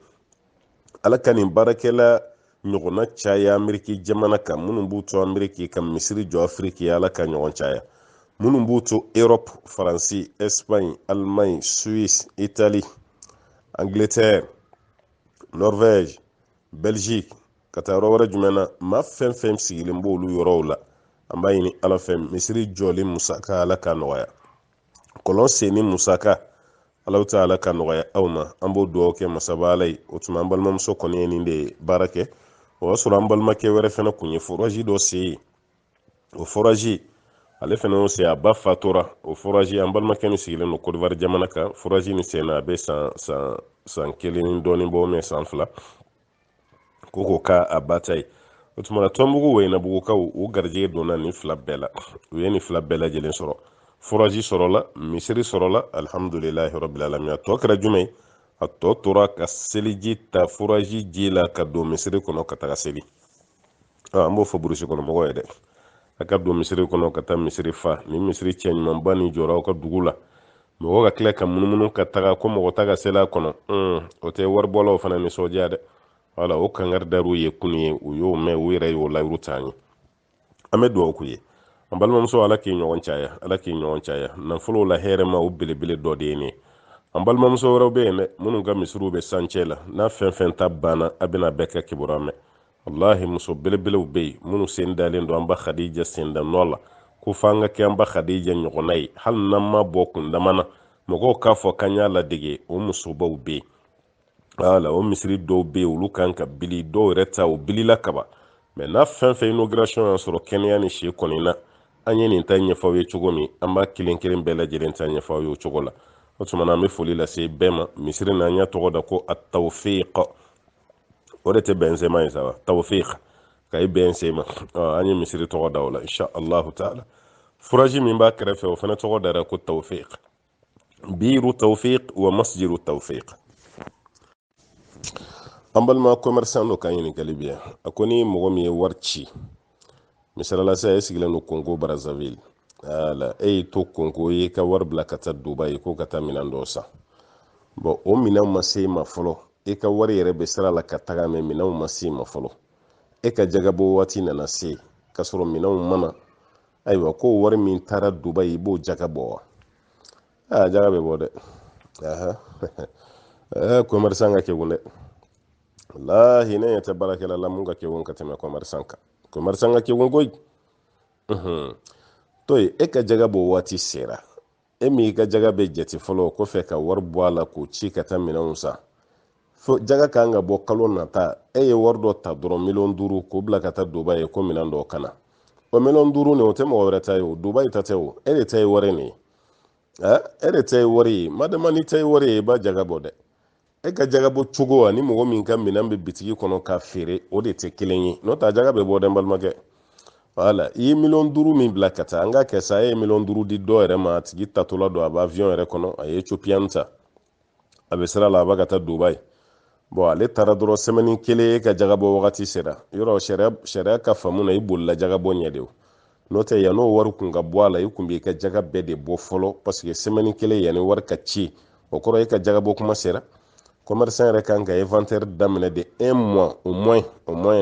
Ala ka nin baarakɛla ɲɔgɔnna caya Ameriki jamana kan. minnu b'u to Ameriki ka misiri jɔ Afiriki Ala ka ɲɔgɔn caya. minnu b'u to Europe, Faransi, Espagne, Allemagne, Suisse, Italie, Angleterre, Norvège, Belgique, ka taa yɔrɔ wɛrɛ jumɛn na maa fɛn fɛn sigilen b'olu yɔrɔw la. an b'a ɲini Ala fɛ misiri jɔlen musaka Ala ka nɔgɔya. kɔlɔn senni musaka Alahu Taala ka nɔgɔya aw ma. an b'o dugawu kɛ masaba Ala ye. o tuma an balimamuso kɔni ye nin de baara kɛ. o y'a sɔrɔ an balimakɛ wɛrɛ fana kun ye foraji dɔ sen ye. o foraji ale fana y'o sen a ba fatura. o foraji an balimakɛ min sigilen don Côte d'Ivoire jamana kan. foraji ni senna a bɛ san kelen ni dɔɔni bɔ mais san 2 ko ka a ba ta ye. o tuma na tɔnbugu Wɛyinabugukaw o garijɛgɛ donna nin 2 bɛɛ la. u ye nin 2 bɛɛ lajɛlen sɔrɔ. foraji sɔrɔla, misiri sɔrɔla, alhamdulilahi rabbil alamin. a tɔ kɛra jumɛn ye? a tɔ tora ka seliji ta foraji ji la ka don misiri kɔnɔ ka taga seli. an b'o fɔ burusi kɔnɔ mɔgɔ ye dɛ. a ka don misiri kɔnɔ ka taa misiri fa. ni misiri cɛ ɲumanba ni jɔra aw ka dugu la. mɔgɔ ka tila ka munumunu ka taga ko mɔgɔ ta ka seli a kɔnɔ. o tɛ waribɔlaw fana nisɔndiya dɛ. wala o kangari dar'u ye kunu ye u y'o mɛn u yɛrɛ y'o layiru ta an ye. an bɛ dugawu k'u ye. an balimamuso Ala k'i ɲɔgɔn caya, Ala k'i ɲɔgɔn caya. nafolow la hɛrɛ ma o belebele dɔ de ye nin ye. an balimamuso wɛrɛw bɛ yen dɛ minnu ka misiriw bɛ sancɛ la. n'a fɛn fɛn ta banna a bɛna bɛɛ ka kibaruya mɛn. wallahi muso belebelew bɛ yen minnu sen dalen don an ba Khadija sendanɔ la ko f'an ka kɛ an ba Khadija ɲɔgɔnna ye. hali n'an ma bɔ kundama na mɔgɔw k'a fɔ k'an y'a ladege. o musobaw bɛ yen. wala o misiri dɔw bɛ yen olu kan ka bili, dɔw yɛrɛ ta o bilila kaba. mais n'a fɛn fɛn inauguration y'a sɔrɔ kɛnɛya ni si kɔni na an ye nin ta ɲɛfɔw ye cogo min an b'a kelen kelen bɛɛ lajɛlen ta ɲɛfɔw ye o cogo la. o tuma na an bɛ foli lase bɛɛ ma. misiri na an y'a tɔgɔ da ko at-tawfiq. o de tɛ bɛnsema ye sa wa? tawfiq ka i bɛn se ma. an ye misiri tɔgɔ da o la insha Allahu taala. furaji min b'a kɛrɛfɛ o fana tɔgɔ dara ko tawfiq. biiru tawfiq wa masjidu tawfiq. an balima commerçant dɔ ka ɲininkali bɛ yan. a ko ni mɔgɔ min ye wari ci misalala sa e sigilen don Congo Brazzaville. ala e y'i to Congo ye ka wari bila ka taa Dubai ko ka taa minɛn dɔ san. bon o minɛnw ma se ma fɔlɔ. e ka wari yɛrɛ bɛ sira la ka taga mɛ minɛnw ma se ma fɔlɔ. e ka jagabɔ waati nana se ka sɔrɔ minɛnw mana. ayiwa ko wari min taara Dubai i b'o jagabɔ wa? jaga bɛ bɔ dɛ. commerçant ka kɛgun dɛ. wallahi ne ɲɛ tɛ baarakɛla la mun ka kɛgun ka tɛmɛ commerçant kan. commerçant ka kɛgun koyi. to ye e ka jaga bɔ waati sera. e min i ka jaga bɛ jate fɔlɔ kɔfɛ ka wari bɔ a la k'o ci ka taa minɛnw san. fo jaga kan ka bɔ kalo nata e ye wari dɔ ta dɔrɔn 5,000,000 k'o bila ka taa Dubai ko minɛn dɔ kana. o 5,000,000 ni o tɛ mɔgɔ wɛrɛ ta ye o. Dubai ta tɛ o. e de ta ye wari nin ye. e de ta ye wari ye. madama ni ta ye wari ye i b'a jaga bɔ dɛ. e ka jaga bɔ cogo ani mɔgɔ min ka minɛn bɛ bitigi kɔnɔ ka feere o de tɛ kelen ye. n'o tɛ jaga bɛ bɔ dɛ n balimakɛ. wala i ye 5,000,000 min bila ka taa an ka kɛ sa e ye 5,000,000 di dɔ yɛrɛ ma a tigi tatɔla don a bɛ avion yɛrɛ kɔnɔ a ye Ethiopian ta a bɛ sira la a b'a ka taa Dubai. bon ale taara dɔrɔn semaine kelen e ka jaga bɔ wagati sera. yɔrɔ sariya ka faamu na i bolila jaga bɔ ɲɛ de o. n'o tɛ yan'o wari kun ka bɔ a la i kun b'i ka jaga bɛɛ de bɔ fɔlɔ parce que semaine kelen yanni wari ka ci o kɔrɔ e ka jaga bɔ kuma sera commerçant yɛrɛ kan ka inventaire daminɛ de 1 mois au moins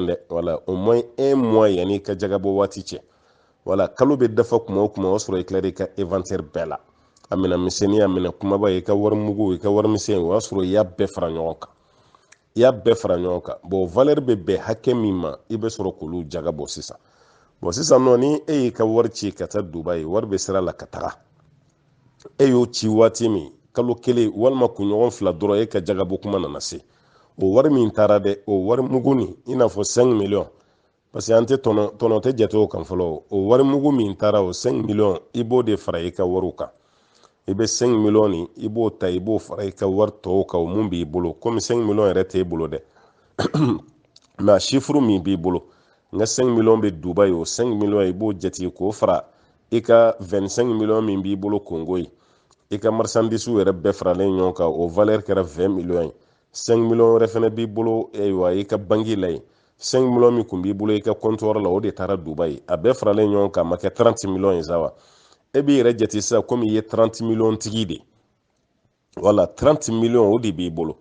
dɛ voilà au moins 1 mois yanni ka jaga bɔ waati cɛ voilà kalo bɛ dafa kuma o kuma o sɔrɔ i tilara i ka inventaire bɛɛ la a minɛ misɛnnin a minɛ kumaba i ka wari mugu i ka wari misɛn o y'a sɔrɔ i y'a bɛɛ fara ɲɔgɔn kan i y'a bɛɛ fara ɲɔgɔn kan bon valeur bɛ bɛn hakɛ min ma i bɛ sɔrɔ k'olu jaga bɔ sisan bon sisan nɔ ni e y'i ka wari ci ka taa Dubayi wari bɛ sira la ka taga e y'o ci waati min kalo kelen walima kunɲɔgɔn 2 dɔrɔn e ka jagabɔ kuma nana se o wari min taara dɛ o wari mugu nin i n'a fɔ 5 millions parce que an tɛ tɔnɔ tɛ jate o kan fɔlɔ o wari mugu min taara o 5 millions i b'o de fara i ka wariw kan i bɛ 5 millions nin i b'o ta i b'o fara i ka wari tɔw kan o mun b'i bolo komi 5 millions yɛrɛ t'e bolo dɛ mais a chiffre min b'i bolo n ka 5 millions bɛ Dubayi o 5 millions i b'o jate k'o fara i ka 25 millions min b'i bolo Congo ye i ka marchandise yɛrɛ bɛɛ faralen ɲɔgɔn kan o valeur kɛra 20 millions ye 5 millions wɛrɛ fɛnɛ b'i bolo ayiwa i ka banque la yen 5 millions min kun b'i bolo i ka comptoir la o de taara Dubayi a bɛɛ faralen ɲɔgɔn kan a ma kɛ 30 millions ye sa wa e b'i yɛrɛ jate sisan komi i ye 30 millions tigi de voilà 30 millions o de b'i bolo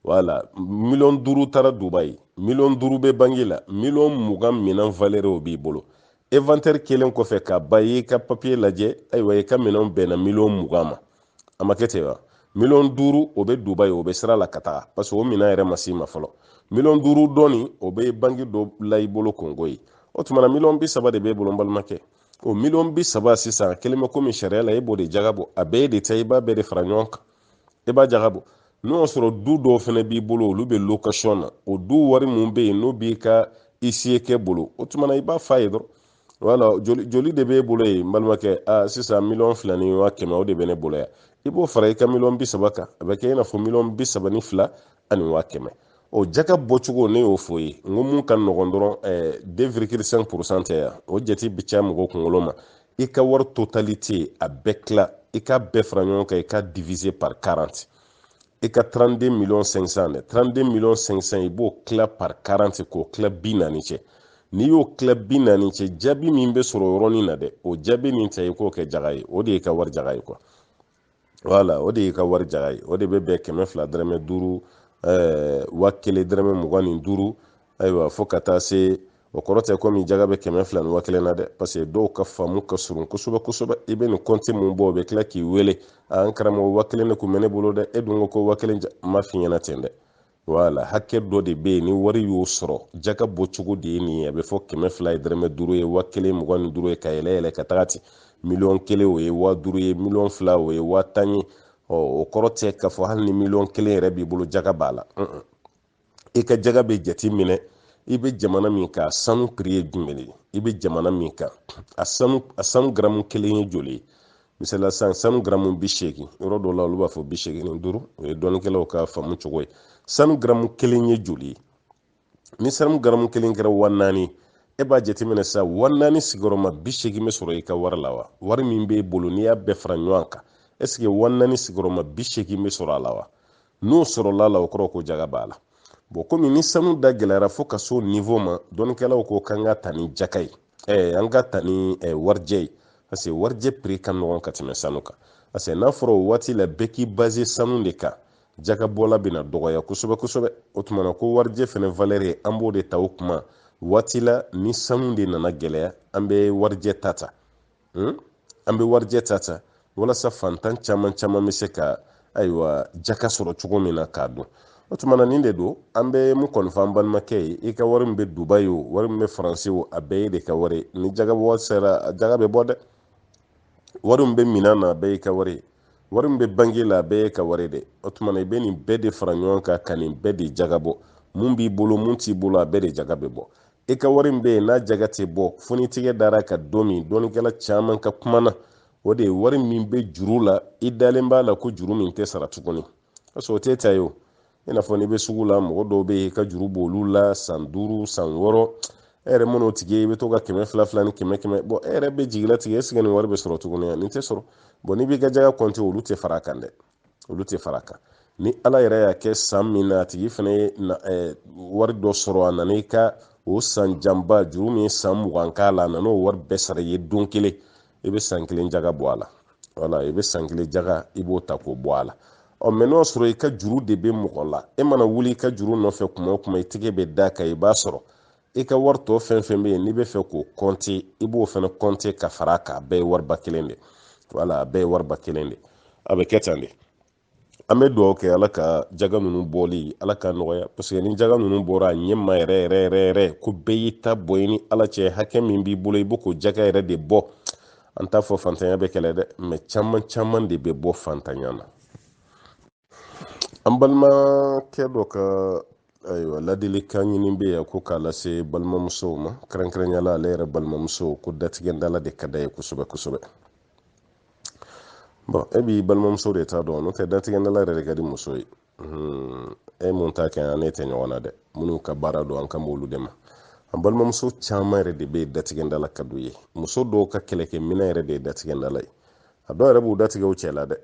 voilà million 5 taara Dubayi million 5 bɛ banque la million 20 minɛn valeur o b'i bolo inventaire kelen kɔfɛ ka ba i ka papier lajɛ ayiwa i ka minɛnw bɛnna million 20 ma a ma kɛ ten wa million 5 o bɛ Dubayi o bɛ sira la ka taga parce que o minɛn yɛrɛ ma s'i ma fɔlɔ million 5 dɔɔni o bɛ banque dɔ la i bolo Congo ye o tuma na million 30 de b'e bolo n balimakɛ o million 30 sisan kelen bɛ komi sariya la e b'o de jagabɔ a bɛɛ de ta i b'a bɛɛ de fara ɲɔgɔn kan i b'a jagabɔ n'o y'a sɔrɔ du dɔw fana b'i bolo olu bɛ location na o du wari mun bɛ yen n'o b'i ka ICE kɛ bolo o tuma na i b'a f'a ye dɔrɔn voilà joli de b'e bolo yen n balimakɛ sisan million 2 ni 100 o de bɛ ne bolo yan i b'o fara i ka million 30 kan a bɛ kɛ i n'a fɔ million 32 ani 100 o jaga bɔcogo ne y'o fɔ ye n ko mun ka nɔgɔn dɔrɔn 2,5% tɛ yan o jate bɛ caya mɔgɔw kunkolo ma i ka wari totalité a bɛɛ tila i ka bɛɛ fara ɲɔgɔn kan i ka diviser par 40 i ka 32 millions 500 dɛ 32 millions 500 i b'o tila par 40 k'o tila 40 cɛ n'i y'o tila 40 cɛ jaabi min bɛ sɔrɔ yɔrɔnin na dɛ o jaabi nin ta i k'o kɛ jaga ye o de ye ka wari jaga ye quoi voilà o de y'i ka wari jaga ye o de bɛ bɛn 200 dɔrɔmɛ 5 1000 dɔrɔmɛ 25 ayiwa fo ka taa se o kɔrɔ tɛ komi jaga bɛ 200 ni 1000 na dɛ parce que dɔw ka faamu ka surun kosɛbɛ kosɛbɛ i bɛ nin compte mun bɔ o bɛ tila k'i wele an karamɔgɔ 1000 de kun bɛ ne bolo dɛ e dun ko 1000 ma f'i ɲɛna ten dɛ voilà hakɛ dɔ de bɛ yen ni wari y'o sɔrɔ jaga bɔcogo de ye nin ye a bɛ fɔ 200 ye dɔrɔmɛ 5 ye 1025 ye ka yɛlɛ yɛlɛ ka taga ten million 1 o ye 5000 ye million 2 o ye 10000 ye o kɔrɔ tɛ k'a fɔ hali ni million 1 yɛrɛ b'i bolo jaga b'a la i ka jaga bɛ jate minɛ i bɛ jamana min kan sanu prix ye jumɛn ye i bɛ jamana min kan a sanu gramme 1 ye joli ye misaliya sisan sanu gramme 80 yɔrɔ dɔw la olu b'a fɔ 85 o ye dɔnnikɛlaw ka faamu cogo ye sanu gramme 1 ye joli ye ni sanu gramme 1 kɛra 4000 e b'a jateminɛ sisan 4000 sigiyɔrɔma 80 bɛ sɔrɔ i ka wari la wa wari min b'e bolo n'i y'a bɛɛ fara ɲɔgɔn kan est ce que 4000 sigiyɔrɔma 80 bɛ sɔrɔ a la wa n'o sɔrɔla a la o kɔrɔ ko jaga b'a la bon komi ni sanu da gɛlɛyara fo ka se o niveau ma dɔnnikɛlaw ko k'an ka ta ni jaka ye an ka ta ni warijɛ ye parce que warijɛ prix ka nɔgɔn ka tɛmɛ sanu kan parce que n'a fɔra o waati la bɛɛ k'i base sanu de kan jagabɔla bɛna dɔgɔya kosɛbɛ kosɛbɛ o tuma na ko warijɛ fɛnɛ valeur ye an b'o de ta o kuma waati la ni sanu de nana gɛlɛya an bɛ warijɛ ta an bɛ warijɛ ta walasa fantan caman bɛ se ka ayiwa jaka sɔrɔ cogo min na k'a dɔn o tuma na nin de don an bɛ mun kɔni fɔ an balimakɛ ye i ka wari min bɛ Dubayi o wari min bɛ Faransi o a bɛɛ ye de ka wari ni jaga bɔ sera a jaga bɛ bɔ dɛ wari min bɛ minan na a bɛɛ ye ka wari wari min bɛ banque la a bɛɛ ye ka wari dɛ o tuma na i bɛ nin bɛɛ de fara ɲɔgɔn kan ka nin bɛɛ de jaga bɔ mun b'i bolo mun t'i bolo a bɛɛ de jaga bɛ bɔ i ka wari min bɛ yen n'a jaga tɛ bɔ fo ni tigɛ dara ka don min dɔnnikɛla caman ka kuma na o de ye wari min bɛ juru la i dalen b'a la ko juru min tɛ sara tuguni parce que o t'e ta ye o i n'a fɔ n'i bɛ sugu la mɔgɔ dɔw bɛ yen i ka juru b'olu la san 5 san 6 e yɛrɛ man'o tigi ye i bɛ to ka 200 ni 100 bon e yɛrɛ bɛ jigin latigɛ est ce que nin wari bɛ sɔrɔ tuguni wa nin tɛ sɔrɔ bon n'i b'i ka jaga compte olu tɛ fara a kan dɛ olu tɛ fara a kan ni ala yɛrɛ y'a kɛ san min na a tigi fana ye wari dɔ sɔrɔ a nana i ka o san jamba juru min san mugan k'a la nan'o wari bɛɛ sara ye don kelen i bɛ san kelen jaga bɔ a la wala i bɛ san kelen jaga i b'o ta k'o bɔ a la mɛ n'o sɔrɔ i ka juru de bɛ mɔgɔ la e mana wuli i ka juru nɔfɛ kuma o kuma i tɛgɛ bɛ da kan i b'a sɔrɔ i ka wari tɔ fɛn fɛn bɛ yen n'i bɛ fɛ k'o kɔnte i b'o fana kɔnte ka fara a kan a bɛɛ ye wariba kelen de wala a bɛɛ ye wariba kelen de a bɛ kɛ tan de an bɛ dugawu kɛ ala ka jaga ninnu bɔli ala ka nɔgɔya parce que ni jaga ninnu bɔra a ɲɛ ma yɛrɛ yɛrɛ yɛrɛ yɛrɛ ko bɛɛ y'i ta bɔ i ni ala cɛ hakɛ min b'i bolo i b'o k'o jaga yɛrɛ de bɔ an t'a fɔ fantanya bɛ kɛlɛ dɛ mɛ caman caman de bɛ bɔ fantanya na an balimakɛ dɔ ka ayiwa ladilikan ɲini bɛ yan ko k'a lase balimamusow ma kɛrɛnkɛrɛnyala ale yɛrɛ balimamuso ko datigɛndala de ka d'a ye kosɛbɛ kosɛbɛ bon e b'i balimamuso de t'a dɔn n'o tɛ datigɛndala yɛrɛ de ka di muso ye e mun t'a kɛ an ne tɛ ɲɔgɔn na dɛ minnu ka baara don an kan b'olu de ma an balimamuso caman yɛrɛ de bɛ datigɛndala ka d'u ye muso dɔw ka kɛlɛkɛminɛ yɛrɛ de ye datigɛndala ye a dɔw yɛrɛ b'u datigɛ u cɛ la dɛ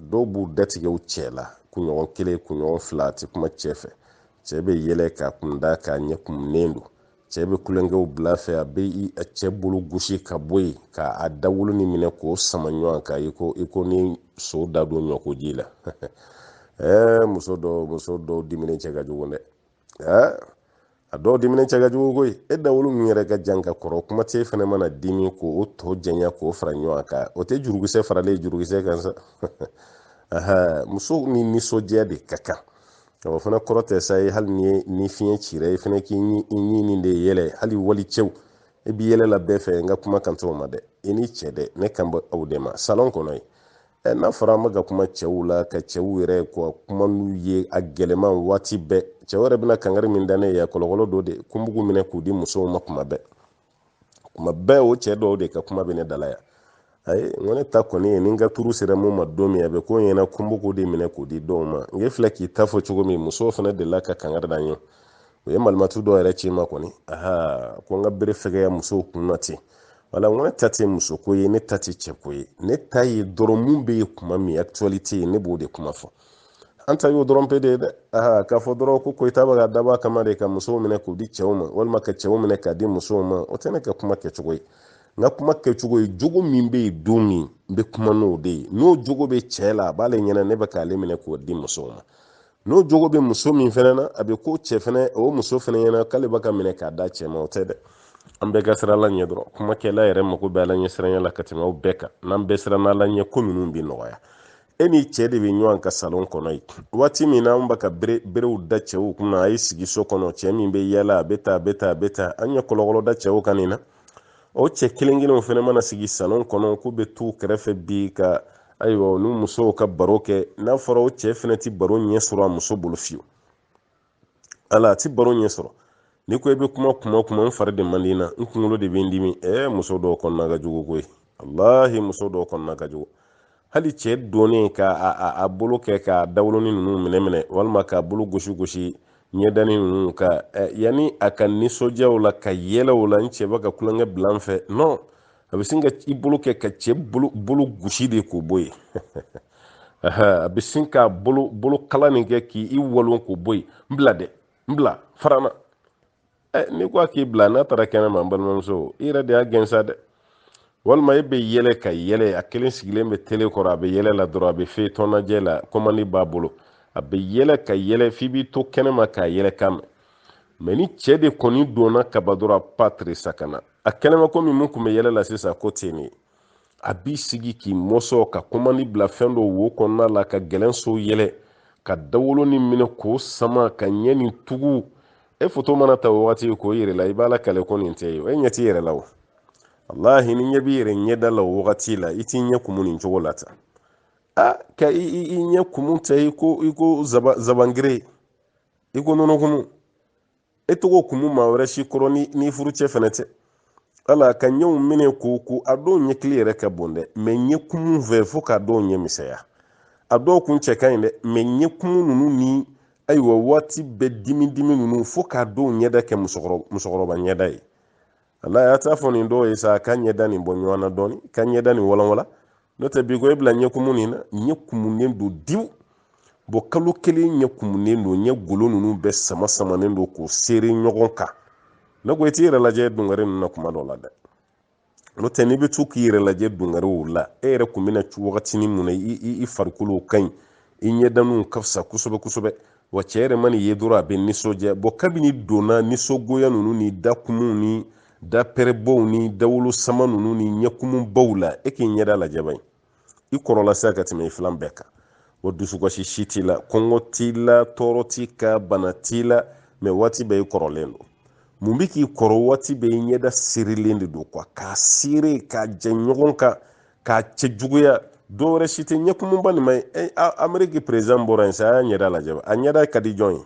dɔw b'u datigɛ u cɛ la kunɲɔgɔn kelen kunɲɔgɔn fila a tɛ kuma cɛ fɛ cɛ bɛ yɛlɛ k'a kun da k'a ɲɛ kumunnen don cɛ bɛ kulonkɛw bila fɛ a bɛ a cɛ bolo gosi ka bɔ yen k'a dawolo ni minɛ k'o sama ɲɔgɔn kan i ko ni so da don ɲɔko ji la muso dɔw diminen cɛ ka jugu dɛ a dɔw diminen cɛ ka jugu koyi e dawolo min yɛrɛ ka jan ka kɔrɔ kuma tɛ fana mana dimi k'o tɔ janya k'o fara ɲɔgɔn kan o tɛ jurukisɛ faralen jurukisɛ kan sa muso ni nisɔndiya de ka kan o fana kɔrɔ tɛ sa ye hali ni fiɲɛ cira i fana k'i ɲini de yɛlɛ hali wali cɛw i b'i yɛlɛ la bɛɛ fɛ n ka kuma kan t'o ma dɛ i ni cɛ dɛ ne kan bɛ aw de ma salon kɔnɔ ye n'a fɔra an bɛ ka kuma cɛw la ka cɛw yɛrɛ kɔ kuma n'u ye a gɛlɛman waati bɛɛ cɛw yɛrɛ bɛna kangari min da ne ye kɔlɔkɔlɔ dɔ de kunbugu minɛ k'u di musow ma kuma bɛɛ o cɛ dɔw de ka kuma bɛ ne dala yan ayi n ko ne ta kɔni ye ni n ka turu sera mun ma don min a bɛ ko n ɲɛna kunbugu de minɛ k'o di dɔw ma n ye filɛ k'i ta fɔ cogo min musow fana delila ka kangari da n ye o ye malimatu dɔw yɛrɛ ci ma kɔni ko n ka bere fɛgɛya musow kun na ten wala n ko ne ta tɛ musoko ye ne ta tɛ cɛko ye ne ta ye dɔrɔn mun bɛ yen kuma min actualité ye ne b'o de kuma fɔ an ta y'o dɔrɔn pe de ye dɛ k'a fɔ dɔrɔn ko Koyita bɛ ka dabɔ a kama de ka musow minɛ k'o di cɛw ma walima ka cɛw minɛ k'a di musow ma o tɛ ne ka kuma kɛcogo ye n ka kuma kɛcogo ye jogo min bɛ yen don min n bɛ kuma n'o de ye n'o jogo bɛ cɛ la a b'ale ɲɛna ne bɛ k'ale minɛ k'o di musow ma n'o jogo bɛ muso min fana na a bɛ ko cɛ fana o muso fana ɲɛna k'ale bɛ ka minɛ k'a da cɛ ma o tɛ dɛ an bɛɛ ka siran ala ɲɛ dɔrɔn kumakɛla yɛrɛ mako bɛ ala ɲɛ siranya la ka tɛmɛ aw bɛɛ kan n'an bɛɛ siran ala ɲɛ ko ninnu bɛ nɔgɔya e ni cɛ de bɛ ɲɔgɔn ka salon kɔnɔ ye waati min na an bɛ ka berew da cɛw kunna a ye sigi so kɔnɔ cɛ min bɛ yala a bɛ taa an ɲɛ kɔlɔkɔlɔ da cɛw kan nin na o cɛ kelen kelenw fana mana sigi salon kɔnɔ k'u bɛ t'u kɛrɛfɛ bi ka ayiwa ni musow ka baro kɛ n'a fɔra o cɛ fana tɛ baro ɲɛ sɔrɔ a muso bolo fiyewu ala a tɛ baro ɲɛ sɔrɔ n'i ko i bɛ kuma n fari de man di n na n kunkolo de bɛ n dimi muso dɔw kɔnɔna ka jugu koyi walahi muso dɔw kɔnɔna ka jugu hali cɛ donnen k'a bolo kɛ k'a dawolonin ninnu minɛ walima k'a bolo gosi ɲɛdani ninnu ka yanni a ka nisɔndiya o la ka yɛlɛ o la n cɛ bɛ ka kulonkɛ bila n fɛ non a bɛ sin ka i bolo kɛ ka cɛ bolo gosi de k'o bɔ yen a bɛ sin ka bolo kala nin kɛ k'i walon k'o bɔ yen n bila farana n'i ko k'i bila n'a taara kɛnɛ ma n balimamuso i yɛrɛ de y'a gɛnsa dɛ walima e bɛ yɛlɛ ka yɛlɛ a kelen sigilen bɛ tele kɔrɔ a bɛ yɛlɛ la dɔrɔn a bɛ fɛ tɔnnajɛ la commande b'a bolo a bɛ yɛlɛ ka yɛlɛ f'i b'i to kɛnɛ ma k'a yɛlɛ kan mɛ ni cɛ de kɔni donna kaba dɔrɔn a patre sakana a kɛnɛma komi mun tun bɛ yɛlɛ la sisan ko ten ne a b'i sigi k'i mɔsɔ ka commande bila fɛn dɔ wo kɔnɔna la ka gɛlɛn so yɛlɛ ka dawolo ni minɛ k'o sama ka ɲɛ nin tugu e foto mana ta o waati k'o yɛrɛ la i b'a la kale ko nin tɛ ye e ɲɛ t'i yɛrɛ la o wallahi ni ɲɛ b'i yɛrɛ ɲɛda la o wagati la i t'i ɲɛ kumu nin cogo la tan ka i ɲɛ kumu tɛ i ko zabangire i ko nɔnɔ kumu e tɔgɔ kumu maa wɛrɛ si kɔrɔ ni furucɛ fɛnɛ tɛ ala ka ɲɛw minɛ ko a dɔw ɲɛkili yɛrɛ ka bon dɛ mɛ ɲɛ kumu fɛ fo k'a dɔw ɲɛ misɛya a dɔw kun cɛ ka ɲi dɛ mɛ ɲɛ kumu ninnu ni ayiwa waati bɛɛ dimi ninnu fo k'a dɔw ɲɛda kɛ musokɔrɔba ɲɛda ye ala y'a ta fɔ nin dɔw ye sa ka ɲɛda nin bɔ ɲɔgɔn na dɔɔni ka ɲɛda nin walanwala n'o tɛ bi ko e bila ɲɛ kumu nin na ɲɛ kumunen don diw kalo kelen ɲɛ kumunen don ɲɛ golo ninnu bɛɛ samanen don k'o seere ɲɔgɔn kan na ko ti yɛrɛ lajɛ dungare ninnu na kuma dɔ la dɛ n'o tɛ n'i bɛ to k'i yɛrɛ lajɛ dungarew la e yɛrɛ kun bɛna wagatinin mun na i farikolo ka ɲi i ɲɛdaniw ka fisa kosɛbɛ kosɛbɛ wa cɛ yɛrɛ ma nin ye dɔrɔn a bɛ nisɔndiya kabini donna nisɔngoya ninnu ni dakumu ni dapɛrɛbɔw ni dawolo sama ninnu ni ɲɛkumubaw la e k'i ɲɛda lajɛ ba in i kɔrɔla sa ka tɛmɛ i filan bɛɛ kan wa dusukasi si t'i la kɔngɔ t'i la tɔɔrɔ t'i ka bana t'i la mɛ waati bɛɛ i kɔrɔlen don mun bɛ k'i kɔrɔ waati bɛɛ i ɲɛda sirilen de don k'a seere k'a jɛ ɲɔgɔn kan k'a cɛ juguya dɔwɛrɛ si tɛ ɲɛkumuba nin ma ye ameriki perezan bɔra yen sa a y'a ɲɛda lajɛ a ɲɛda ka di jɔn ye